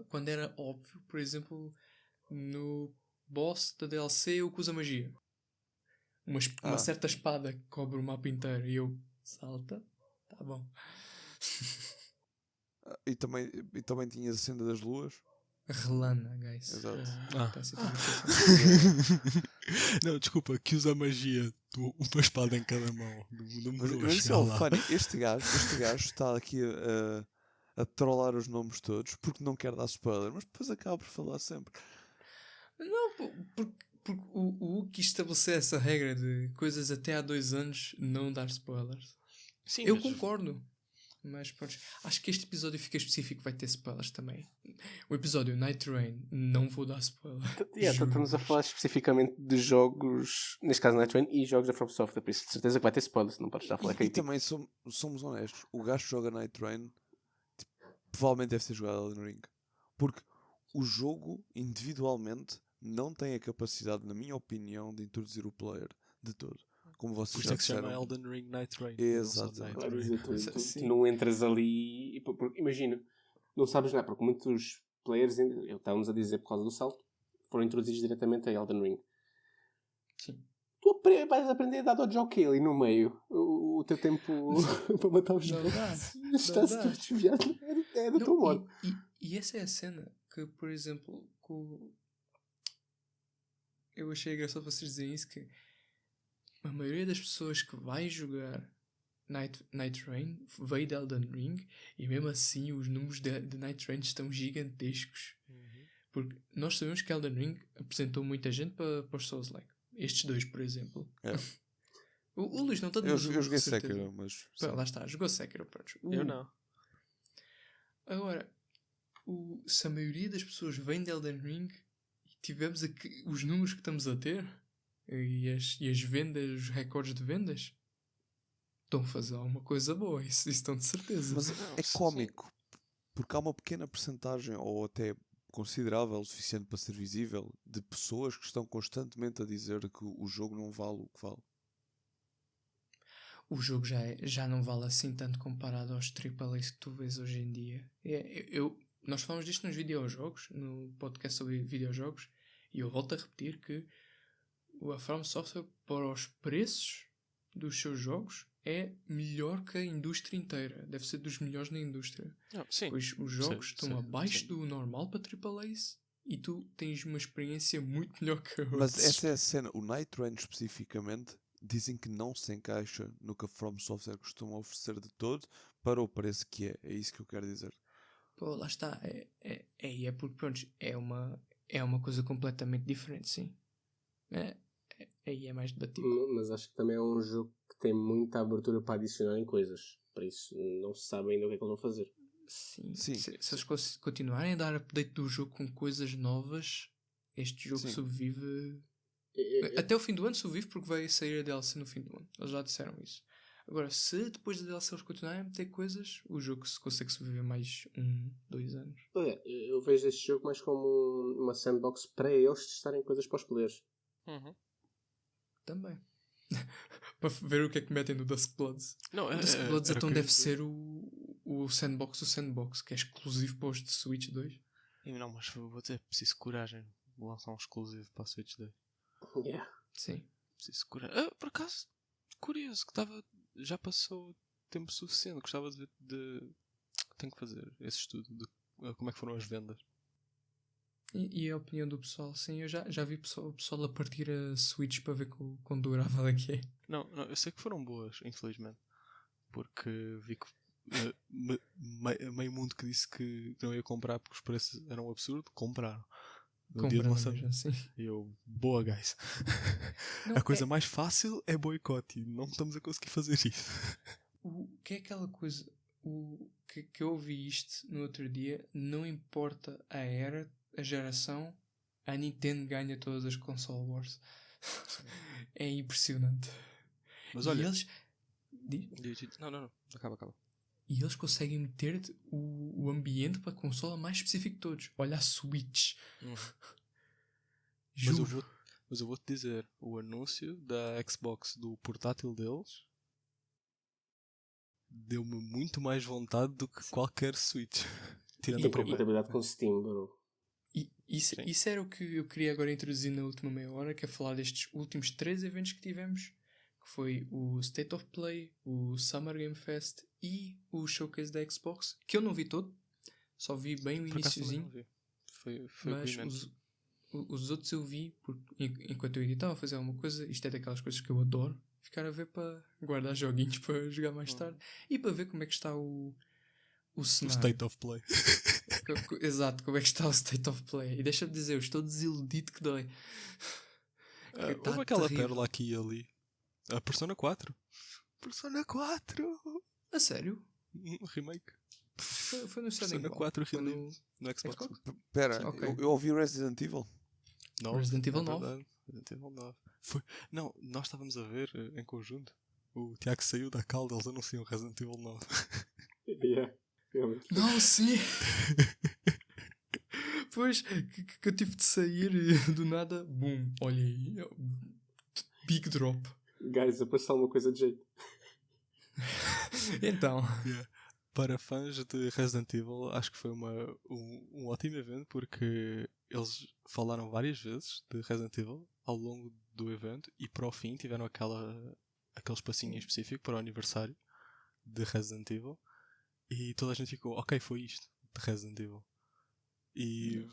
quando era óbvio, por exemplo, no boss da DLC o que usa magia. Uma Ah. certa espada que cobre o mapa inteiro e eu salta, tá bom. E também tinhas a cena das luas. Relana, guys. Exato. Tá assim, também esqueci. Não, desculpa, que usa magia, uma espada em cada mão. Mas Demorou a isso é chegar o lá. funny. Este gajo está aqui a trollar os nomes todos porque não quer dar spoiler, mas depois acaba por falar sempre. Não, porque o Wookiee estabeleceu essa regra de coisas até há 2 anos não dar spoilers. Sim, Eu mas concordo. Mas pronto, acho que este episódio fica específico, vai ter spoilers também. O episódio Night Rain, não vou dar spoiler. Juro, Estamos a mas- falar especificamente de jogos, neste caso Night Train, e jogos da From Software, por isso de certeza que vai ter spoilers, não podes estar a falar E crítico. também somos honestos. O gajo que joga Night Train tipo, provavelmente deve ter jogado Elden Ring. Porque o jogo, individualmente, não tem a capacidade, na minha opinião, de introduzir o player de todo. Como por vocês isso já é que se chama disseram. Elden Ring Night Rain. e não só Exatamente. Night Quer Rain. dizer, tu Sim. não entras ali, imagina, não sabes nada, porque muitos players, estávamos a dizer por causa do salto, foram introduzidos diretamente a Elden Ring. Sim. Tu vais aprender a dar dodge ao ali no meio. O teu tempo para matar os Não dá, está-se dá. tudo desviado. É do teu Não, modo. e essa é a cena que, por exemplo, eu achei engraçado vocês dizerem isso, que a maioria das pessoas que vai jogar Night Rain veio de Elden Ring e mesmo assim os números de Night Rain estão gigantescos. Porque nós sabemos que Elden Ring apresentou muita gente para os Souls-like. Estes dois, por exemplo. É. O Luís não está Eu joguei Sekiro, mas. Pá, sim. lá está, jogou Sekiro. Pronto. Eu não. Agora, se a maioria das pessoas vem de Elden Ring e tivemos aqui os números que estamos a ter e as vendas, os recordes de vendas, estão a fazer alguma coisa boa, isso estão de certeza. Mas Não, é sim. cómico. Porque há uma pequena percentagem, ou até considerável, o suficiente para ser visível, de pessoas que estão constantemente a dizer que o jogo não vale o que vale. O jogo já não vale assim tanto comparado aos AAAs que tu vês hoje em dia. Nós falamos disto nos videojogos, no podcast sobre videojogos, e eu volto a repetir que a From Software, para os preços dos seus jogos, é melhor que a indústria inteira. Deve ser dos melhores na indústria. Não, sim. Pois os jogos estão sim, abaixo sim. do normal para AAAs e tu tens uma experiência muito melhor que a Mas outros. essa é a cena. O Night Rain especificamente dizem que não se encaixa no que a From Software costuma oferecer de todo para o preço que é. É isso que eu quero dizer. Pô, lá está. É porque, pronto, é uma coisa completamente diferente, sim. Aí é mais debatível. Mas acho que também é um jogo que tem muita abertura para adicionarem coisas. Para isso não se sabe ainda o que é que eles vão fazer. Sim. Sim. Se eles continuarem a dar update do jogo com coisas novas, este jogo Sim. sobrevive. É- Até o fim do ano sobrevive porque vai sair a DLC no fim do ano. Eles já disseram isso. Agora, se depois da DLC eles continuarem a meter coisas, o jogo se consegue sobreviver mais 2 anos. Eu vejo este jogo mais como uma sandbox para eles testarem coisas para os players. Uhum. Também. Para ver o que é que metem no Dusk Bloods. Não, O Dusk Bloods era então o que eu ia deve dizer. ser o sandbox do sandbox, que é exclusivo para os de Switch 2. Não, mas vou ter preciso de coragem. Vou lançar um exclusivo para a Switch 2. Yeah. Sim. Preciso de coragem. Por acaso, curioso, que já passou tempo suficiente. Gostava de tenho que fazer esse estudo de como é que foram as vendas. E a opinião do pessoal, sim, eu já vi o pessoal a partir a Switch para ver quão durável é que é. Não, eu sei que foram boas, infelizmente. Porque vi que meio mundo que disse que não ia comprar porque os preços eram um absurdo, compraram. No dia de Compraram lançamento. mesmo assim. E eu, boa, guys. Não, A coisa mais fácil é boicote e não estamos a conseguir fazer isso. O que é aquela coisa que eu ouvi isto no outro dia, não importa a era, a geração, a Nintendo ganha todas as console wars. É impressionante. Mas E olha. eles Não. Acaba. e eles conseguem meter o ambiente para a consola mais específico de todos. Olha a Switch. Mas Juro. Mas eu vou-te dizer, o anúncio da Xbox do portátil deles deu-me muito mais vontade do que qualquer Switch. Tirando Tem a primeira. compatibilidade com Steam, bro. E isso, Sim. isso era o que eu queria agora introduzir na última meia hora, que é falar destes últimos 3 eventos que tivemos, que foi o State of Play, o Summer Game Fest e o Showcase da Xbox, que eu não vi todo, só vi bem o Por acaso também não iniciozinho, vi. Foi mas brilhante. os outros eu vi, porque enquanto eu editava, a fazer alguma coisa, isto é daquelas coisas que eu adoro, ficar a ver para guardar joguinhos para jogar mais tarde, e para ver como é que está o O cenário. State of Play. Exato, como é que está o State of Play. E deixa-me dizer, eu estou desiludido que dói. Que tá Houve aquela terrível. pérola aqui e ali. A Persona 4. Persona 4! A sério? Remake. Foi no Sony Persona 4 Foi no Release no Xbox. Xbox? Pera, Sim, ok. eu ouvi Resident Evil. 9, Resident Evil 9. verdade. Resident Evil 9. Não, nós estávamos a ver em conjunto. O Tiago saiu da calda, eles anunciam Resident Evil 9. Yeah, realmente. Não, sim! Pois, que eu tive de sair e do nada, boom, olha aí. Big drop. Guys, a passar uma coisa de jeito. Então, Para fãs de Resident Evil, acho que foi um ótimo evento porque eles falaram várias vezes de Resident Evil ao longo do evento e para o fim tiveram aquele espacinho em específico para o aniversário de Resident Evil e toda a gente ficou, ok, foi isto de Resident Evil. E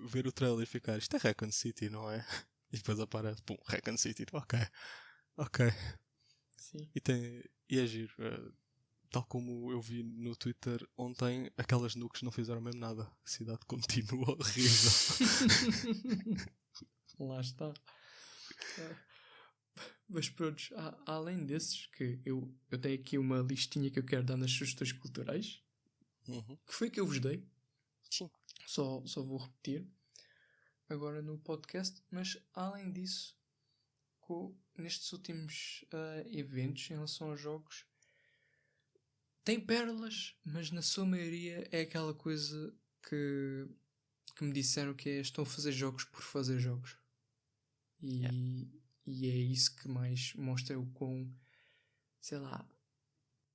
ver o trailer e ficar, isto é Raccoon City, não é? E depois aparece, pum, Raccoon City, ok. sim. E é giro. Tal como eu vi no Twitter ontem, aquelas nukes não fizeram mesmo nada. A cidade continua horrível. Lá está. Mas pronto, além desses, que eu tenho aqui uma listinha que eu quero dar nas sugestões culturais, que foi que eu vos dei. Sim. Só vou repetir agora no podcast, mas além disso, nestes últimos eventos em relação aos jogos, tem pérolas, mas na sua maioria é aquela coisa que me disseram que estão a fazer jogos por fazer jogos. E é isso que mais mostra o quão, sei lá,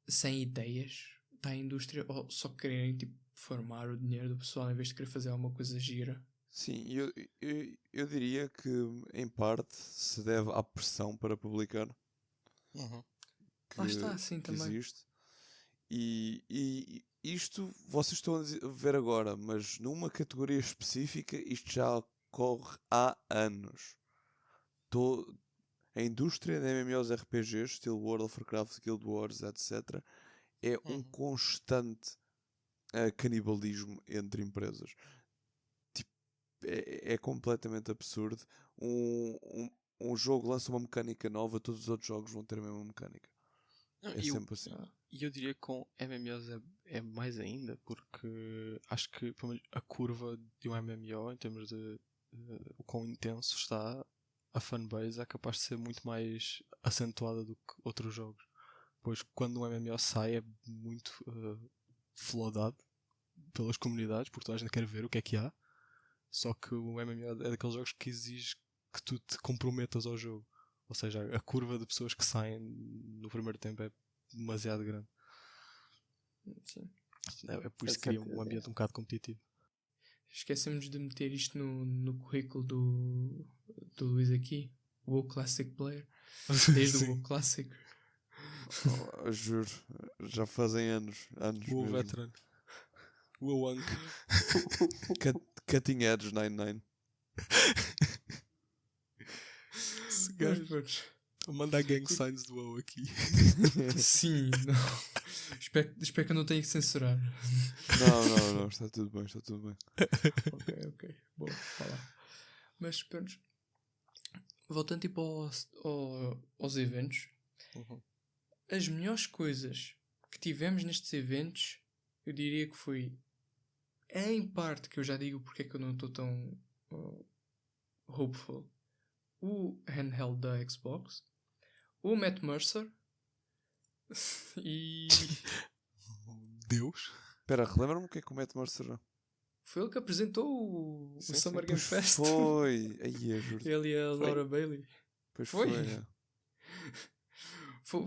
sem ideias está a indústria, ou só quererem tipo formar o dinheiro do pessoal em vez de querer fazer alguma coisa gira. Sim, eu diria que em parte se deve à pressão para publicar Lá está, sim, que também. existe. E isto vocês estão a ver agora, mas numa categoria específica isto já ocorre há anos. A indústria de MMORPGs, estilo World of Warcraft, Guild Wars, etc., é um constante canibalismo entre empresas. Tipo, é completamente absurdo. Um jogo lança uma mecânica nova, todos os outros jogos vão ter a mesma mecânica. Sempre assim. E eu diria que com MMOs é mais ainda, porque acho que pelo menos, a curva de um MMO, em termos de o quão intenso está, a fanbase é capaz de ser muito mais acentuada do que outros jogos. Pois quando um MMO sai é muito floodado pelas comunidades, porque toda a gente quer ver o que é que há. Só que o MMO é daqueles jogos que exige que tu te comprometas ao jogo. Ou seja, a curva de pessoas que saem no primeiro tempo é demasiado grande. Sim. É por isso que cria um ambiente um bocado competitivo. Esquecemos de meter isto no currículo do Luís aqui. O WoW Classic Player. Desde o WoW Classic. Juro, já fazem anos O mesmo. veteran. O Ank. Cutting Edge 99. Esse gajo manda gang signs do WoW aqui. Sim, não. Espero que eu não tenha que censurar. Não, está tudo bem. Ok. Boa, vá lá. Mas pronto. Voltando tipo aos eventos, as melhores coisas que tivemos nestes eventos, eu diria que foi, em parte, que eu já digo porque é que eu não estou tão hopeful, o handheld da Xbox, o Matt Mercer e Deus. Espera, relembra-me o que é que o Matt Mercer Foi ele que apresentou o Sim, Summer sim. Game Fest. Foi. Aí, juro. Ele e a Foi. Laura Bailey. Pois Foi. foi. É.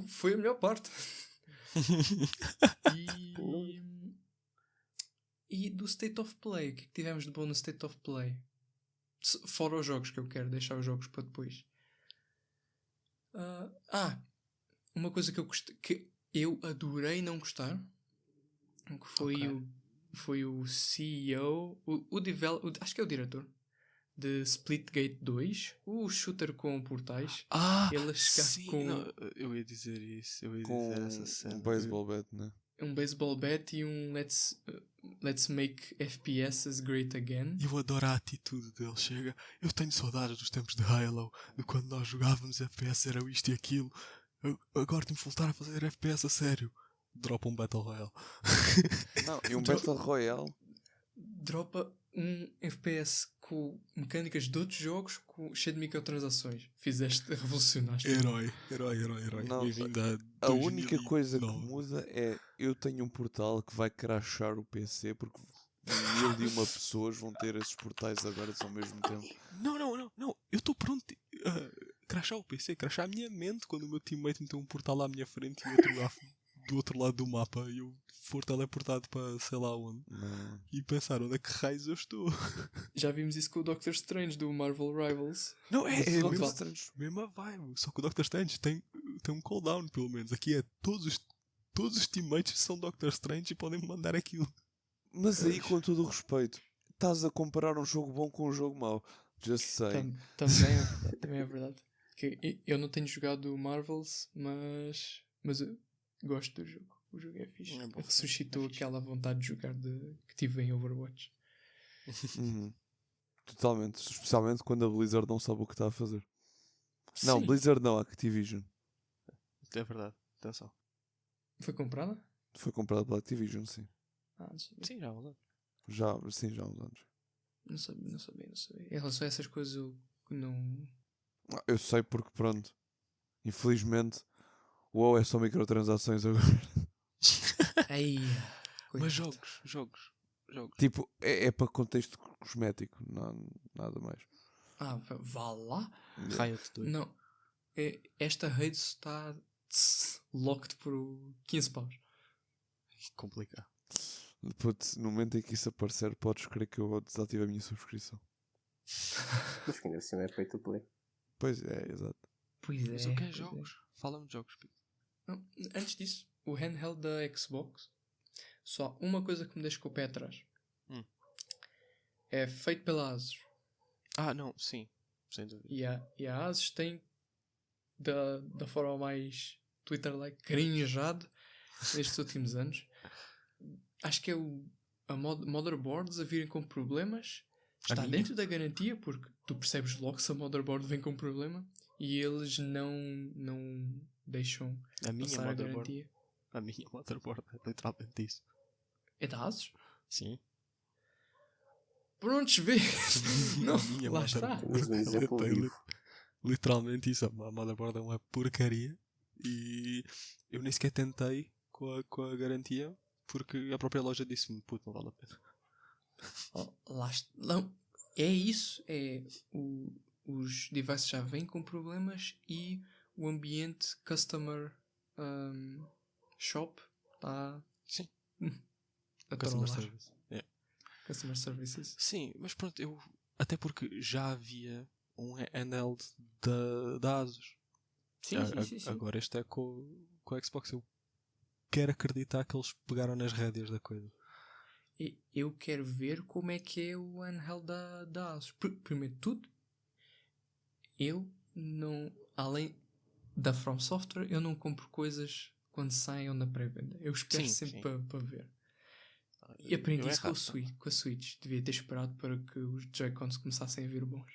Foi a melhor parte. E... e do State of Play, o que é que tivemos de bom no State of Play? Fora os jogos, que eu quero deixar os jogos para depois. Uma coisa que eu gostei, que eu adorei não gostar, que foi Ok. foi o CEO, acho que é o diretor de Splitgate 2, o shooter com portais. Ele a chegar sim, com não, eu ia dizer isso, eu ia Com dizer essa cena. um baseball bat, né? um baseball bat e um Let's make FPSs great again. Eu adoro a atitude dele, chega. Eu tenho saudades dos tempos de Halo, de quando nós jogávamos FPS, era isto e aquilo. Agora temos que voltar a fazer FPS a sério. Dropa um Battle Royale. Não, e um Dro- Battle Royale. Dropa um FPS com mecânicas de outros jogos cheio de microtransações. Revolucionaste. Herói. Não, Bem-vindo a a única coisa que 2009. muda é eu tenho um portal que vai crashar o PC porque 1001 pessoas vão ter esses portais abertos ao mesmo tempo. Não. Eu estou pronto a crashar o PC, crashar a minha mente quando o meu teammate meteu um portal à minha frente e outro lá do outro lado do mapa e eu for teleportado para sei lá onde. Não. E pensar onde é que raios eu estou. Já vimos isso com o Doctor Strange do Marvel Rivals. Não, é Mas mesmo, Doctor Strange- mesma vibe. Só que o Doctor Strange tem um cooldown, pelo menos. Aqui é todos os teammates são Doctor Strange e podem mandar aquilo. Mas aí, com todo o respeito, estás a comparar um jogo bom com um jogo mau. Just saying. Também é verdade. Eu não tenho jogado o Marvels, mas eu gosto do jogo. O jogo é fixe. É bom, Ressuscitou é fixe. aquela vontade de jogar que tive em Overwatch. Uhum. Totalmente. Especialmente quando a Blizzard não sabe o que está a fazer. Não, Sim. Blizzard não, Activision. É verdade, atenção. Foi comprada? Foi comprado pela Activision, sim. Não sabia. Sim, já mudou. Já há uns anos. Não sabia. Em relação a essas coisas, eu não. Eu sei porque, pronto, infelizmente, o WoW é só microtransações agora. Ai, Mas coitado. jogos. Tipo, é para contexto cosmético, não, nada mais. Vá lá. Riot 2. Não. Esta rede está locked por 15 paus. Complicado. Putz, no momento em que isso aparecer, podes crer que eu desativo a minha subscrição. Mas que ainda assim é pay to play. Pois é, exato. Pois é. Mas o que é pois jogos? Fala-me de jogos, Pito. Não, antes disso, o handheld da Xbox, só uma coisa que me deixa com o pé atrás. É feito pela Asus. Não, sim. Sem dúvida. E a Asus tem, da forma mais Twitter-like, crinjado nestes últimos anos. Acho que é a motherboards a virem com problemas. Está minha? dentro da garantia, porque tu percebes logo se a motherboard vem com problema e eles não deixam A minha passar a motherboard. garantia. A minha motherboard é literalmente isso. É da Asus? Sim. Prontos, vê. Não, A minha lá está. Temos um exemplo Ela tem vivo. literalmente isso. A motherboard é uma porcaria. E eu nem sequer tentei com a garantia. Porque a própria loja disse-me, puto, não vale a pena. Lá está. Não, é isso. Os devices já vêm com problemas e o ambiente customer shop está Sim. a Customer trollar. service. É. Customer services. Sim, mas pronto, até porque já havia um handheld da Asus. Sim. Agora este é com a Xbox. Eu quero acreditar que eles pegaram nas rédeas da coisa. E eu quero ver como é que é o handheld da Asus. Primeiro de tudo, eu não... Além da From Software, eu não compro coisas quando saem ou na pré-venda. Eu espero Sim, sempre sim. para ver. E aprendi Eu isso errado. com a Switch. Devia ter esperado para que os Joy-Cons começassem a vir bons.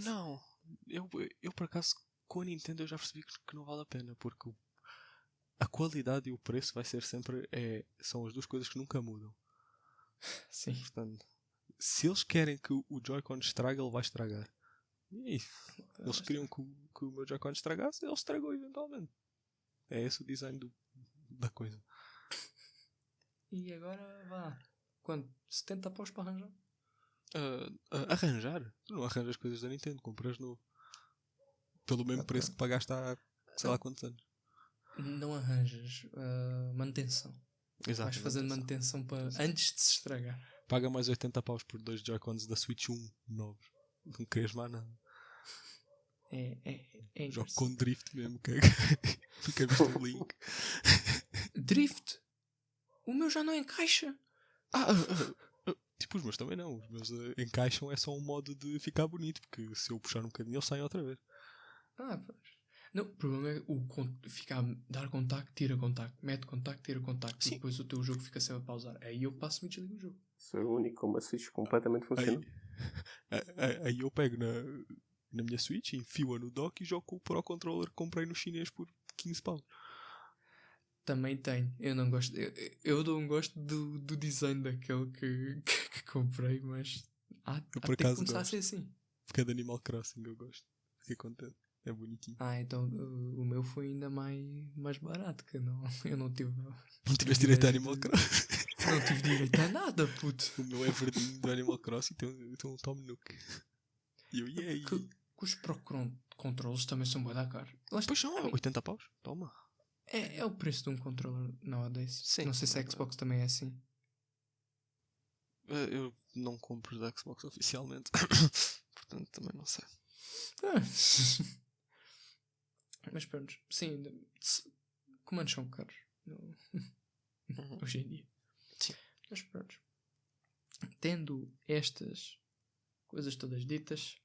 Não! Eu por acaso com a Nintendo eu já percebi que não vale a pena, porque a qualidade e o preço vai ser sempre são as duas coisas que nunca mudam. Sim. Portanto, se eles querem que o Joy-Con estrague, ele vai estragar. E eles queriam que o meu Joy-Con estragasse, ele estragou eventualmente. É esse o design da coisa. E agora vá. quanto? 70 paus para arranjar? Arranjar? Tu não arranjas coisas da Nintendo, compras novo. Pelo mesmo Ok. preço que pagaste há sei lá quantos anos. Não arranjas manutenção. Exato. Vais fazendo manutenção para antes de se estragar. Paga mais 80 paus por 2 Joy-Cons da Switch 1 novos. Não queres mais nada. É Jogo engraçado. com drift mesmo. Fica visto o link. Drift? O meu já não encaixa. Tipo, os meus também não. Os meus encaixam, é só um modo de ficar bonito. Porque se eu puxar um bocadinho, eles saem outra vez. Pois. Não, o problema é ficar a dar contacto, tira contacto, mete contacto, tira contacto. Sim. E depois o teu jogo fica sempre a pausar. Aí eu passo-me e desligo o jogo. Sou o único com uma Switch completamente funcional. Aí eu pego na minha Switch, enfio-a no dock e jogo com o Pro Controller que comprei no chinês por 15 paus. Também tenho. Eu não gosto. Eu não gosto do design daquele que comprei, mas há por que acaso começar a gosto. ser assim. Porque é de Animal Crossing, eu gosto. Fiquei contente. É bonitinho. Então o meu foi ainda mais barato, que eu não tive. Não tiveste direito a ideia Animal de- Crossing. Não tive direito a nada, puto. O meu é verdinho do Animal Crossing e tem um Tom Nook. E eu, e aí? Que os Pro Controllers também são bué da caros. Pois são, 80 paus. Toma. É o preço de um controller nowadays. Sim, Não sei se a é Xbox também é assim. Eu não compro da Xbox oficialmente. Portanto, também não sei. Mas pronto, sim, comandos são caros hoje em dia. Sim. Mas pronto, tendo estas coisas todas ditas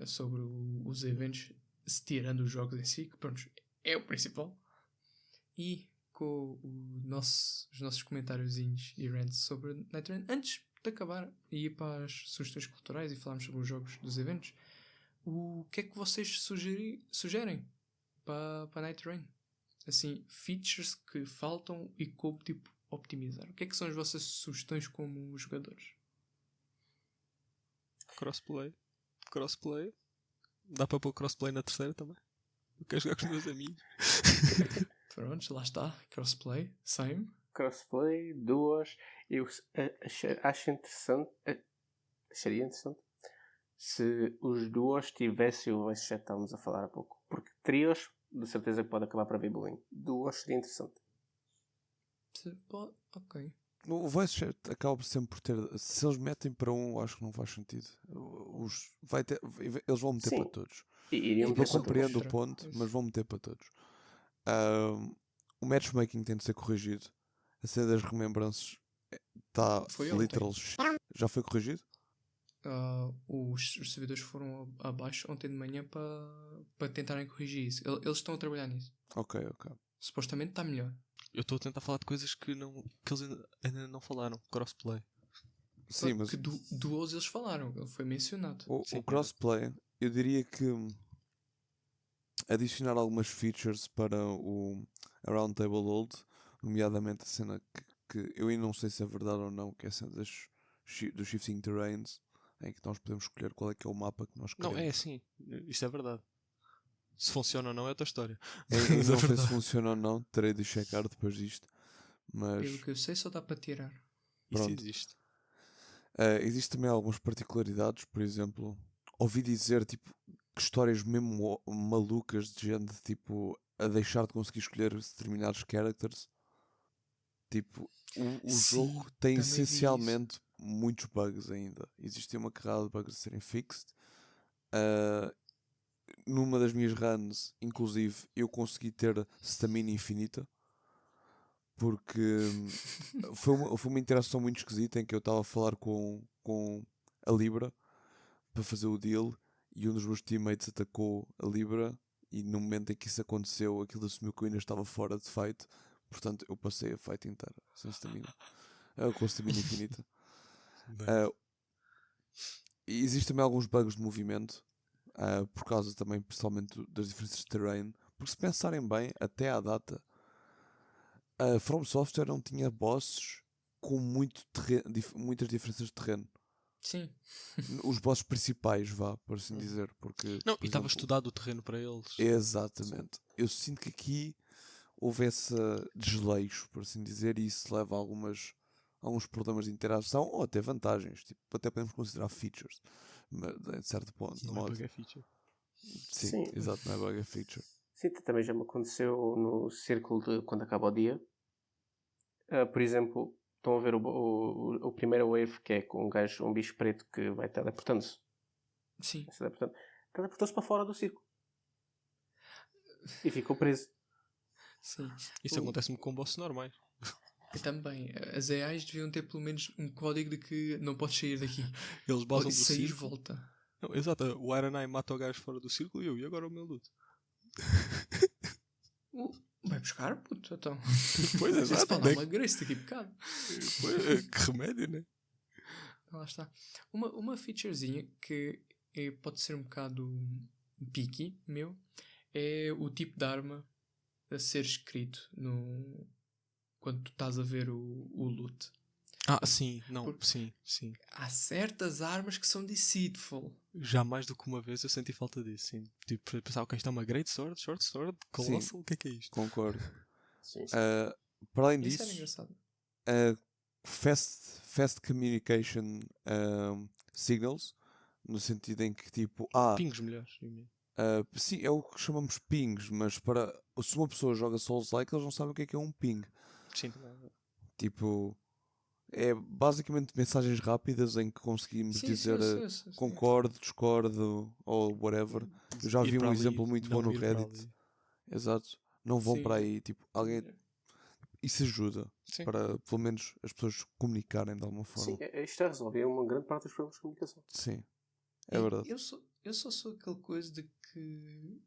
sobre os eventos, se tirando os jogos em si, que pronto, é o principal, e com os nossos comentáriozinhos e rants sobre Night Rain, antes de acabar e ir para as sugestões culturais e falarmos sobre os jogos dos eventos, o que é que vocês sugerem para Night Rain? Assim, features que faltam e como tipo optimizar. O que é que são as vossas sugestões como jogadores? Crossplay. Dá para pôr crossplay na terceira também. Eu quero jogar com os meus amigos. Pronto, lá está. Crossplay, same. Crossplay, duas. Eu acho interessante. Acharia interessante se os duos tivessem o voice chat que estávamos a falar há pouco. Porque trios, de certeza que pode acabar para ver bullying. Duos seria interessante. Ok. O voice chat acaba sempre por ter. Se eles metem para um, acho que não faz sentido. Eles vão meter Sim. para todos. Iriam Eu meter para compreendo todos. o ponto, Isso. mas vão meter para todos. O matchmaking tem de ser corrigido. A cena das remembranças está Foi ontem. literal. Já foi corrigido? Os servidores foram abaixo ontem de manhã para tentarem corrigir isso. Eles estão a trabalhar nisso. Ok. Supostamente está melhor. Eu estou a tentar falar de coisas que eles ainda não falaram. Crossplay. Sim, mas Que duos eles falaram. Ele foi mencionado. Sim, o crossplay, eu diria que adicionar algumas features para o Around Table Hold, nomeadamente a cena que eu ainda não sei se é verdade ou não, que é a cena dos Shifting Terrains, em que nós podemos escolher qual é que é o mapa que nós queremos. Não, é assim. Isto é verdade. Se funciona ou não é outra história. Eu Mas não é sei se verdade. funciona ou não, terei de checar depois disto. Mas Pelo que eu sei, só dá para tirar. Isso Pronto. existe. Existem também algumas particularidades, por exemplo, ouvi dizer tipo, que histórias mesmo malucas de gente tipo, a deixar de conseguir escolher determinados characters. Tipo, o Sim, jogo tem também vi essencialmente muitos bugs ainda. Existe uma carrada de bugs a serem fixed. Numa das minhas runs, inclusive, eu consegui ter stamina infinita. Porque foi uma interação muito esquisita em que eu estava a falar com a Libra para fazer o deal e um dos meus teammates atacou a Libra e no momento em que isso aconteceu aquilo assumiu que eu ainda estava fora de fight, portanto eu passei a fight inteira sem stamina, com stamina infinita. E existem também alguns bugs de movimento por causa também principalmente das diferenças de terrain, porque se pensarem bem, até à data a From Software não tinha bosses com muitas diferenças de terreno. Sim. Os bosses principais, vá, por assim dizer. Porque, Não, por e estava exemplo, estudado o terreno para eles. Exatamente. Eu sinto que aqui houve esse desleixo, por assim dizer, e isso leva a algumas alguns problemas de interação ou até vantagens. Tipo, até podemos considerar features, mas, de certo ponto. de Não é modo. bug, é feature. Sim, Sim. exato, não é bug, é feature. Sim, também já me aconteceu no círculo de quando acaba o dia. Por exemplo, estão a ver o primeiro wave, que é com um bicho preto que vai teleportando-se. Sim. Teleportou-se para fora do círculo. E ficou preso. Sim. Isso acontece-me com bosses normais. E também, as AIs deviam ter pelo menos um código de que não podes sair daqui. Eles basam do sair, círculo. volta. Não, exato, o Iron Eye mata o gajo fora do círculo e agora o meu luto. Vai buscar, puto, então. Pois, Esse exato. pode dar uma grace daqui a bocado. Que remédio, né? Lá está. Uma featurezinha que pode ser um bocado picky, meu, é o tipo de arma a ser escrito quando tu estás a ver o loot. Sim, não, sim. Há certas armas que são deceitful. Já mais do que uma vez eu senti falta disso, sim. Tipo, pensar, ok, isto é uma Great Sword, Short Sword, Colossal, o que é isto? Concordo. Sim. Para além Isso era disso, engraçado. fast communication signals, no sentido em que tipo, Pingos melhores. sim, é o que chamamos pings, mas se uma pessoa joga Souls-like, eles não sabem o que é um ping. Sim, Tipo, é basicamente mensagens rápidas em que conseguimos dizer sim. concordo, discordo ou whatever. Eu já Ir vi para um ali, exemplo muito bom não no ir para Reddit. ali. Exato. Não vão Sim. para aí, tipo, alguém. Isso ajuda Sim. para pelo menos as pessoas comunicarem de alguma forma. Sim, isto é resolver uma grande parte dos problemas de comunicação. Sim, é verdade. Eu só sou aquela coisa de que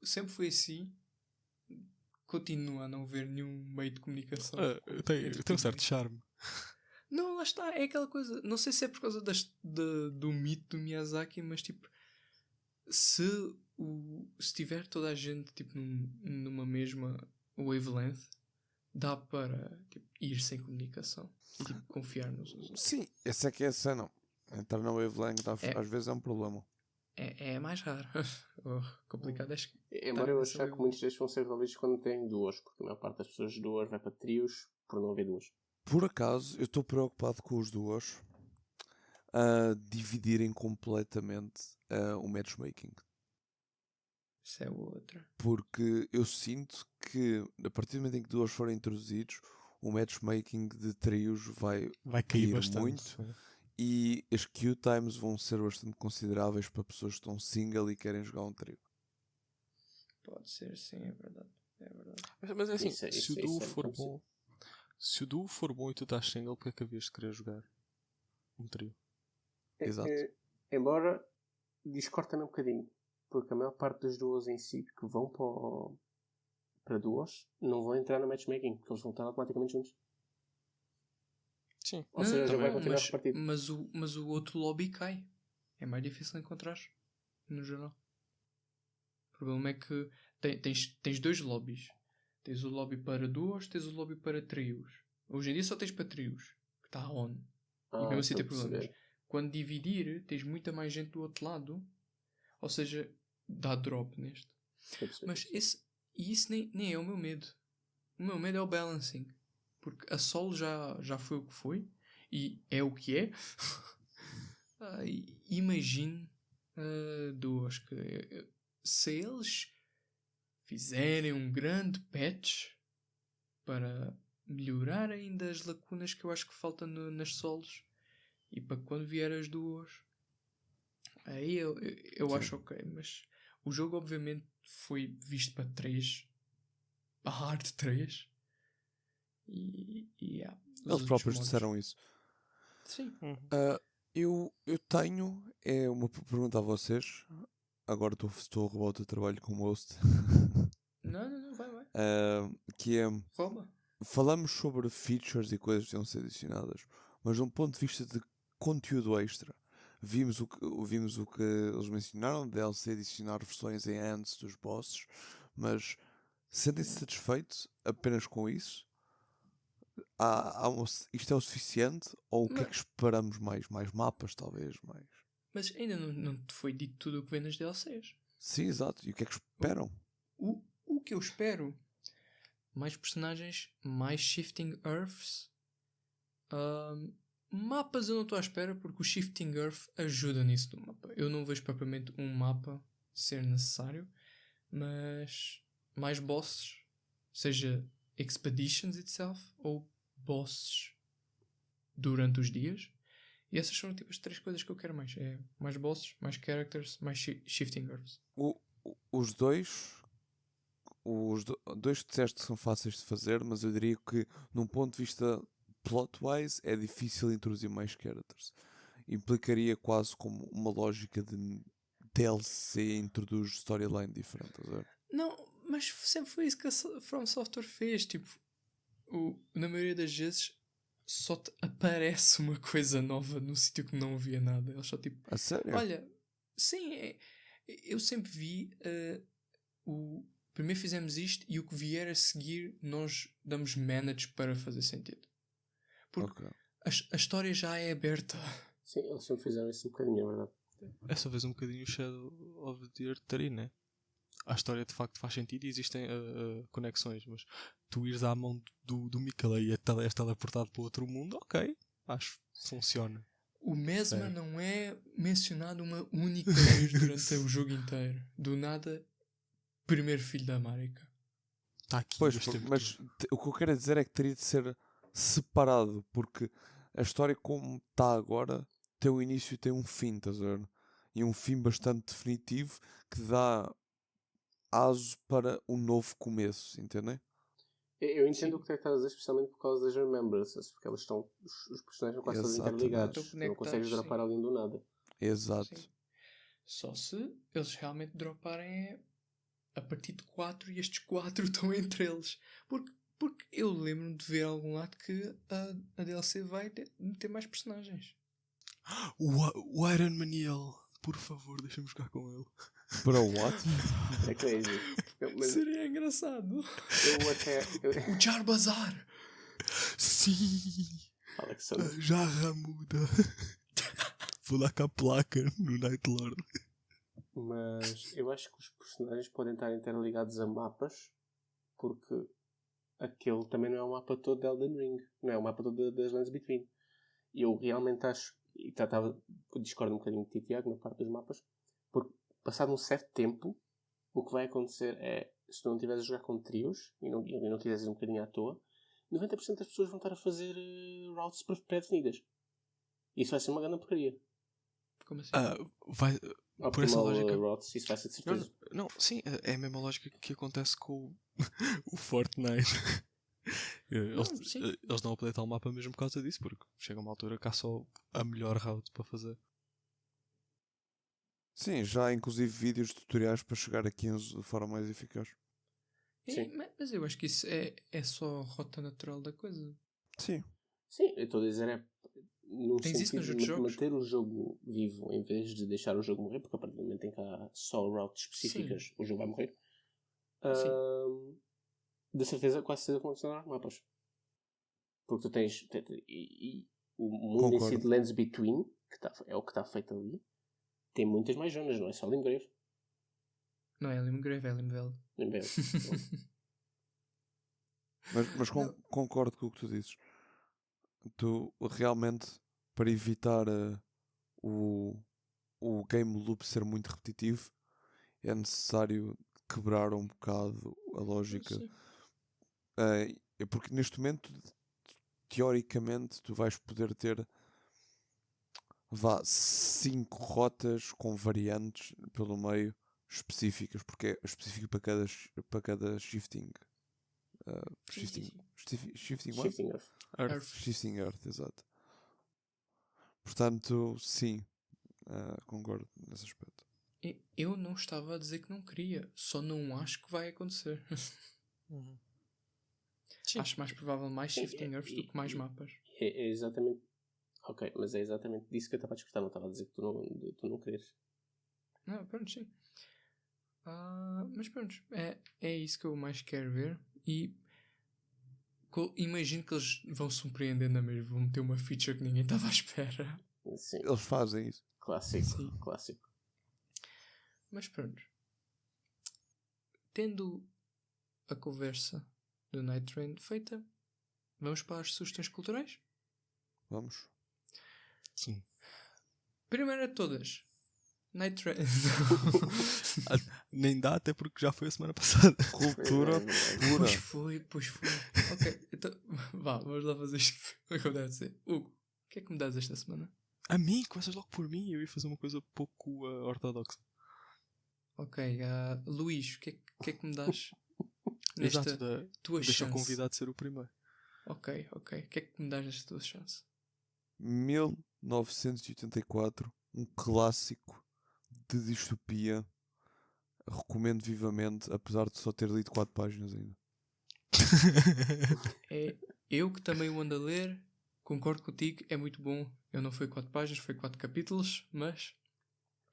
sempre foi assim, continua a não ver nenhum meio de comunicação. Tem um certo charme. Não, lá está, é aquela coisa. Não sei se é por causa do mito do Miyazaki, mas tipo, se tiver toda a gente tipo, numa mesma wavelength, dá para tipo, ir sem comunicação e tipo, confiar nos outros. Sim, essa é que é a cena. Entrar na wavelength às vezes é um problema. É mais raro. Complicado é Embora eu achar que muitos destes vão ser resolvidos quando têm duas, porque a maior parte das pessoas de duas vai para trios por não haver duas. Por acaso, eu estou preocupado com os duos a dividirem completamente o matchmaking. Isso é outra. Porque eu sinto que a partir do momento em que duos forem introduzidos, o matchmaking de trios vai cair bastante muito e as queue times vão ser bastante consideráveis para pessoas que estão single e querem jogar um trio. Pode ser, sim, é verdade. Mas é assim, Isso se o duo é for possível. bom, se o duo for bom e tu estás single, porque é que havias de querer jogar um trio? Exato. Embora discordo também um bocadinho, porque a maior parte dos duos em si que vão para duos não vão entrar no matchmaking, porque eles vão estar automaticamente juntos. Sim. Ou seja, já vai continuar repartido. Mas o outro lobby cai. É mais difícil encontrar, no geral. O problema é que tens dois lobbies. Tens o lobby para duos, tens o lobby para trios. Hoje em dia só tens para trios, que está on. E mesmo assim tem problemas. Quando dividir, tens muita mais gente do outro lado. Ou seja, dá drop neste. Mas isso nem é o meu medo. O meu medo é o balancing. Porque a solo já foi o que foi. E é o que é. Imagine duas que se eles fizerem um grande patch para melhorar ainda as lacunas que eu acho que faltam nas solos e para quando vier as duas, aí eu acho ok, mas o jogo obviamente foi visto para 3, para hard 3 e Eles próprios disseram isso. Sim. Eu tenho uma pergunta a vocês. Agora estou a roubar o teu trabalho como host. Não, vai. Que é, Rouba. falamos sobre features e coisas que iam ser adicionadas, mas de um ponto de vista de conteúdo extra. Vimos o que eles mencionaram, de DLC adicionar versões em hands dos bosses, mas sentem-se satisfeitos apenas com isso? Isto é o suficiente? Ou o que é que esperamos mais? Mais mapas, talvez? Mais... Mas ainda não te foi dito tudo o que vem nas DLCs. Sim, exato. E o que é que esperam? O que eu espero? Mais personagens, mais shifting earths, Mapas eu não estou à espera porque o Shifting Earth ajuda nisso do mapa. Eu não vejo propriamente um mapa ser necessário, mas mais bosses, seja expeditions itself ou bosses durante os dias. E essas são tipo as 3 coisas que eu quero mais. É mais bosses, mais characters, mais Shifting Earths. Os dois que disseste que são fáceis de fazer, mas eu diria que num ponto de vista plot-wise é difícil introduzir mais characters. Implicaria quase como uma lógica de DLC introduz storyline diferente, estás a ver? Não, mas sempre foi isso que a From Software fez. Tipo, na maioria das vezes só te aparece uma coisa nova no sítio que não havia nada. Eles só tipo, A sério? olha, sim, eu sempre vi primeiro fizemos isto e o que vier a seguir nós damos manage para fazer sentido. Porque Ok. a história já é aberta. Sim, eles sempre fizeram isso um bocadinho, é verdade. Essa vez um bocadinho o Shadow of the Earth Tree, né? A história de facto faz sentido e existem conexões, mas tu ires à mão do Mikala e és teleportado para outro mundo, ok, acho que funciona. O Mesma Certo. não é mencionado uma única vez durante o jogo inteiro. Do nada, primeiro filho da América. Está aqui Pois, este tempo mas todo. o que eu quero dizer é que teria de ser separado, porque a história como está agora tem um início e tem um fim, estás a ver? E um fim bastante definitivo que dá aso para um novo começo, entendem? Eu entendo Sim. o que tu estás a dizer, especialmente por causa das remembrances, porque elas estão. Os personagens estão quase todos Exatamente. interligados. Estão Tu não consegues conectados, dropar ali do nada. Exato. Sim. Só se eles realmente droparem a partir de 4 e estes 4 estão entre eles. Porque eu lembro-me de ver a algum lado que a DLC vai ter mais personagens. O Iron Maniel, por favor, deixa-me jogar com ele. Para what? É crazy. Mas Seria engraçado. eu até. O Jar Bazar. Sim! Alexander. A jarra muda. Vou lá com a placa no Night Lord. Mas eu acho que os personagens podem estar interligados a mapas, porque aquele também não é um mapa todo de Elden Ring, não é um mapa todo das Lands Between. E eu realmente acho, e discordo um bocadinho de ti, Tiago, na parte dos mapas, porque passado um certo tempo, o que vai acontecer é, se tu não estiveres a jogar com trios e não quiseres ir um bocadinho à toa, 90% das pessoas vão estar a fazer routes pré-definidas. Isso vai ser uma grande porcaria. Como assim? Vai, por essa Optimal lógica. routes, isso vai ser de certeza. Não, sim, é a mesma lógica que acontece com o Fortnite. Eles não updatam o mapa mesmo por causa disso, porque chega uma altura que há só a melhor route para fazer. Sim, já há inclusive vídeos de tutoriais para chegar a 15 de forma mais eficaz. Sim. Mas eu acho que isso é só a rota natural da coisa. Sim. Sim, eu estou a dizer é no Tens isso nos sentido outros de jogos? manter o jogo vivo em vez de deixar o jogo morrer, porque a partir do momento em que há só routes específicas, o jogo vai morrer. De certeza, quase certeza que vão funcionar os mapas. Porque tu tens. E o mundo em si de Lands Between, é o que está feito ali, tem muitas mais zonas, não é só Limgrave. Não é Limgrave, é Limveld. Mas concordo com o que tu dizes. Tu realmente, para evitar o game loop ser muito repetitivo, é necessário quebrar um bocado a lógica. Porque neste momento, teoricamente, tu vais poder ter 5 rotas com variantes pelo meio específicas, porque é específico para cada shifting. Shifting Earth. Shifting Earth, exato. Portanto, sim, concordo nesse aspecto. Eu não estava a dizer que não queria, só não acho que vai acontecer. Acho mais provável mais Shifting Earths do que mais mapas. É exatamente. Ok, mas é exatamente disso que eu estava a discutir, não estava a dizer que tu não queres. Não, pronto, sim. Mas pronto, é isso que eu mais quero ver. E imagino que eles vão surpreender na mesma. Vão meter uma feature que ninguém estava à espera. Sim. Eles fazem isso. Clássico. Sim. Clássico. Mas pronto. Tendo a conversa do Night Train feita, vamos para as sugestões culturais? Vamos. Sim. Primeiro de todas, Night Train. Nem dá, até porque já foi a semana passada. Cultura pura. Pois foi. Ok, então vá, vamos lá fazer isto como deve ser. Hugo, o que é que me dás esta semana? A mim? Começas logo por mim? Eu ia fazer uma coisa pouco ortodoxa. Ok, Luís, o que é que me dás nesta Exato, tua deixa o chance? convidado ser o primeiro. Ok. O que é que me dás nesta tua chance? 1984, um clássico de distopia. Recomendo vivamente, apesar de só ter lido 4 páginas ainda. É eu que também o ando a ler, concordo contigo, é muito bom. Eu não foi 4 páginas, foi 4 capítulos, mas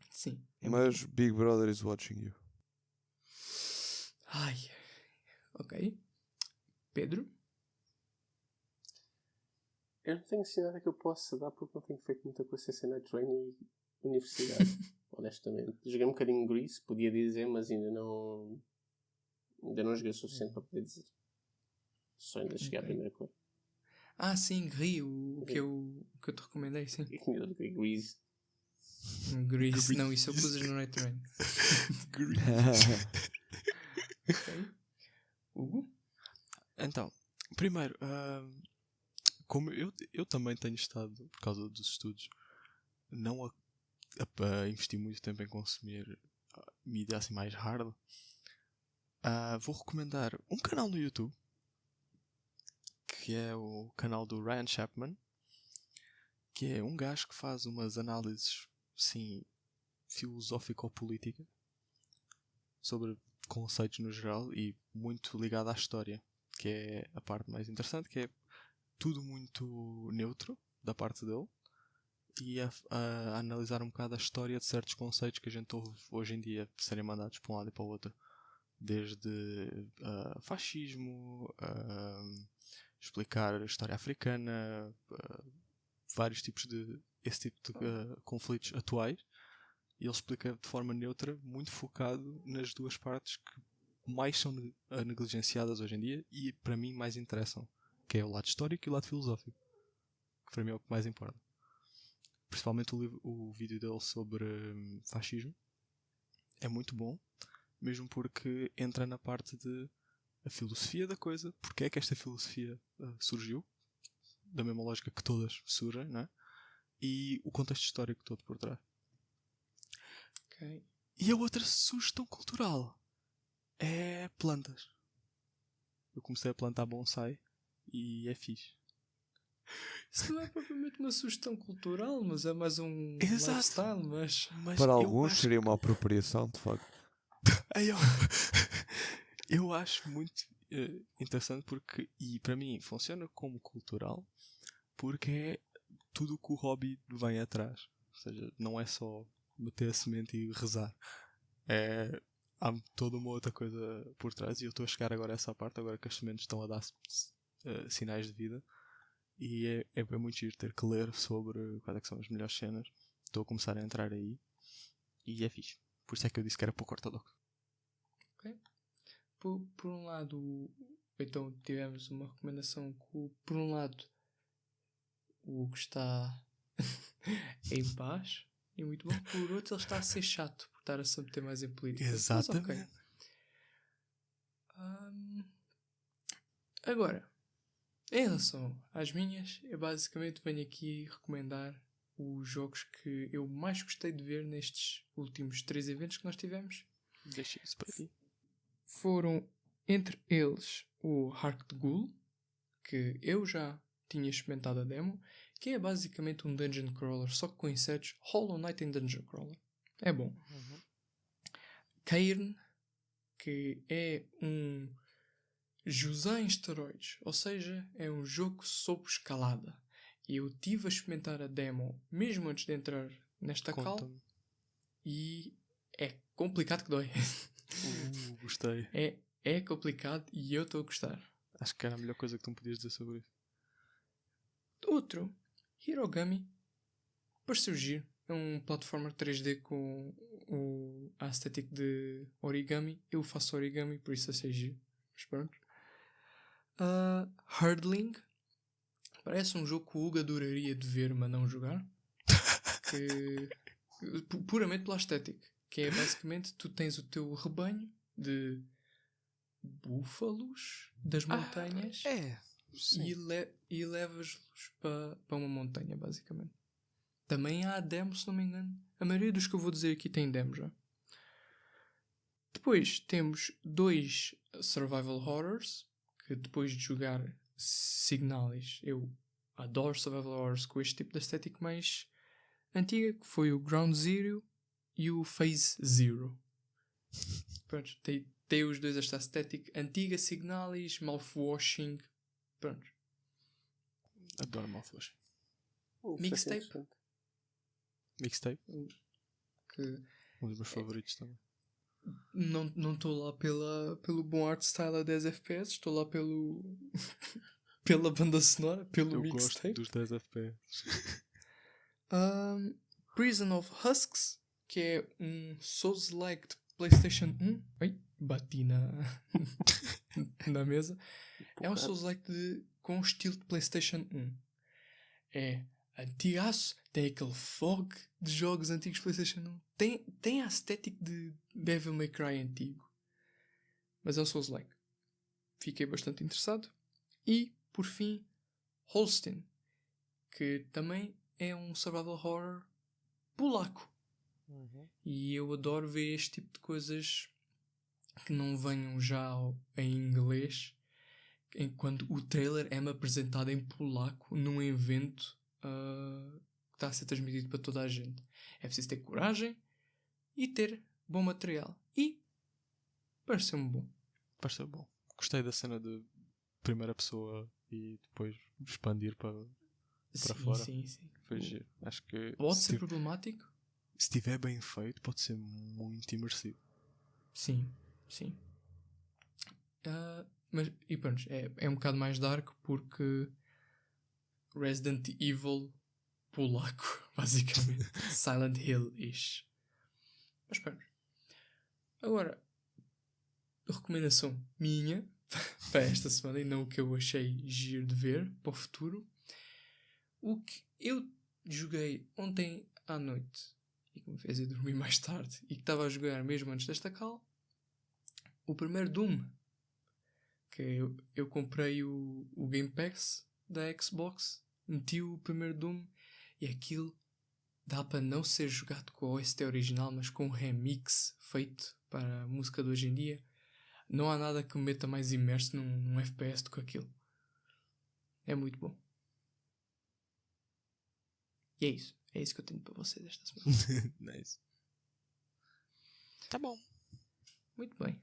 sim, é muito Mas Big Brother is watching you. bom. Ai, ok. Pedro? Eu não tenho assim nada que eu possa dar porque não tenho feito muita coisa sem Night Train e universidade, honestamente. Joguei um bocadinho Grease, podia dizer, mas ainda não joguei o suficiente para poder dizer. Só ainda cheguei à Ok. primeira cor. Ah, sim, Gri, o que eu te recomendei, sim. Eu joguei Grease. Grease, não, isso é o que usas no Night Train. Ok. Hugo? Então, primeiro, como eu também tenho estado, por causa dos estudos, não a investir muito tempo em consumir mídia assim mais hard, vou recomendar um canal no YouTube, que é o canal do Ryan Chapman, que é um gajo que faz umas análises, sim, filosófico-política sobre conceitos no geral e muito ligado à história, que é a parte mais interessante, que é tudo muito neutro da parte dele e a analisar um bocado a história de certos conceitos que a gente ouve hoje em dia serem mandados para um lado e para o outro, desde fascismo, explicar a história africana, vários tipos de esse tipo de conflitos atuais, e ele explica de forma neutra, muito focado nas duas partes que mais são negligenciadas hoje em dia e para mim mais interessam, que é o lado histórico e o lado filosófico, que para mim é o que mais importa. Principalmente o vídeo dele sobre fascismo é muito bom, mesmo porque entra na parte de a filosofia da coisa, porque é que esta filosofia surgiu, da mesma lógica que todas surgem, não é? E o contexto histórico todo por trás. Ok. E a outra sugestão cultural é plantas. Eu comecei a plantar bonsai e é fixe. Isso não é propriamente uma sugestão cultural, mas é mais um Exato. lifestyle, mas... Mas Para eu alguns acho seria uma apropriação, de facto. eu acho muito interessante porque, e para mim, funciona como cultural porque é tudo o que o hobby vem atrás. Ou seja, não é só meter a semente e rezar. Há toda uma outra coisa por trás e eu estou a chegar agora a essa parte, agora que as sementes estão a dar sinais de vida. E é muito giro ter que ler sobre quais é que são as melhores cenas. Estou a começar a entrar aí e é fixe. Por isso é que eu disse que era pouco ortodoxo. Ok. Por um lado, então tivemos uma recomendação que, por um lado, o Hugo está em paz e muito bom. Por outro, ele está a ser chato por estar a se meter mais em política. Exatamente. Mas ok. Agora, em relação às minhas, eu basicamente venho aqui recomendar os jogos que eu mais gostei de ver nestes últimos 3 eventos que nós tivemos. Deixa isso para ti. Foram, entre eles, o Hark the Ghoul, que eu já tinha experimentado a demo, que é basicamente um dungeon crawler, só que com insetos. Hollow Knight em dungeon crawler. É bom. Cairn, que é um José em esteroides, ou seja, é um jogo sob escalada. E eu tive a experimentar a demo mesmo antes de entrar nesta call Conta-me. e é complicado que dói. Gostei. É complicado e eu estou a gostar. Acho que era a melhor coisa que tu me podias dizer sobre isso. Outro, Hirogami, depois surgir. É um platformer 3D com a estética de origami. Eu faço origami, por isso é CG. Mas pronto. Hurdling, Parece um jogo que o Hugo adoraria de ver, mas não jogar. Puramente pela estética. Que é basicamente, tu tens o teu rebanho de búfalos das montanhas Sim. e levas-los para uma montanha, basicamente. Também há demo, se não me engano. A maioria dos que eu vou dizer aqui tem demo já. Depois temos 2 survival horrors, que depois de jogar Signalis, eu adoro survival horrors com este tipo de estética mais antiga, que foi o Ground Zero e o Phase Zero. Pronto, tem os dois esta estética antiga, Signalis, mouthwashing. Pronto. Adoro mouthwash. Mixtape. Mixtape? Que Um dos meus favoritos também. não estou lá pelo bom art style a 10 FPS, estou lá pela banda sonora, pelo Eu gosto mixtape. dos 10 FPS. Prison of Husks, que é um Souls-like de PlayStation 1. Ai, bati na mesa. É um Souls-like com estilo de PlayStation 1. É antigaço, tem aquele fog de jogos antigos de PlayStation 1. Tem a estética de Devil May Cry antigo. Mas é um Souls-like. Fiquei bastante interessado. E, por fim, Holstein, que também é um survival horror polaco. E eu adoro ver este tipo de coisas que não venham já em inglês, enquanto o trailer é-me apresentado em polaco num evento que está a ser transmitido para toda a gente. É preciso ter coragem e ter bom material. E pareceu-me bom. Pareceu bom. Gostei da cena de primeira pessoa e depois expandir para fora. Sim. Foi giro. Acho que Pode ser problemático? se estiver bem feito, pode ser muito imersivo. Sim. Mas, e pronto, é um bocado mais dark porque Resident Evil polaco, basicamente. Silent Hill-ish. Mas pronto. Agora, recomendação minha para esta semana, e não o que eu achei giro de ver para o futuro. O que eu joguei ontem à noite e que me fez ir dormir mais tarde e que estava a jogar mesmo antes desta call, o primeiro Doom, que eu comprei o Game Pass da Xbox, meti o primeiro Doom e aquilo dá para não ser jogado com a OST original, mas com um remix feito para a música de hoje em dia. Não há nada que me meta mais imerso num FPS do que aquilo. É muito bom. E é isso. É isso que eu tenho para vocês esta semana. Nice. Tá bom. Muito bem.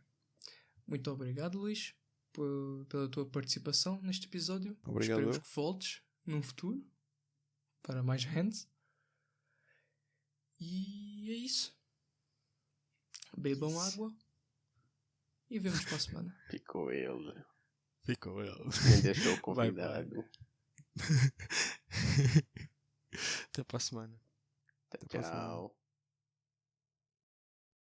Muito obrigado, Luís, pela tua participação neste episódio. Obrigado. Esperemos que voltes num futuro para mais hands. E é isso. Bebam água e vemos para a semana. Ficou ele. Nem deixou o convidado. Até para a semana. Tchau.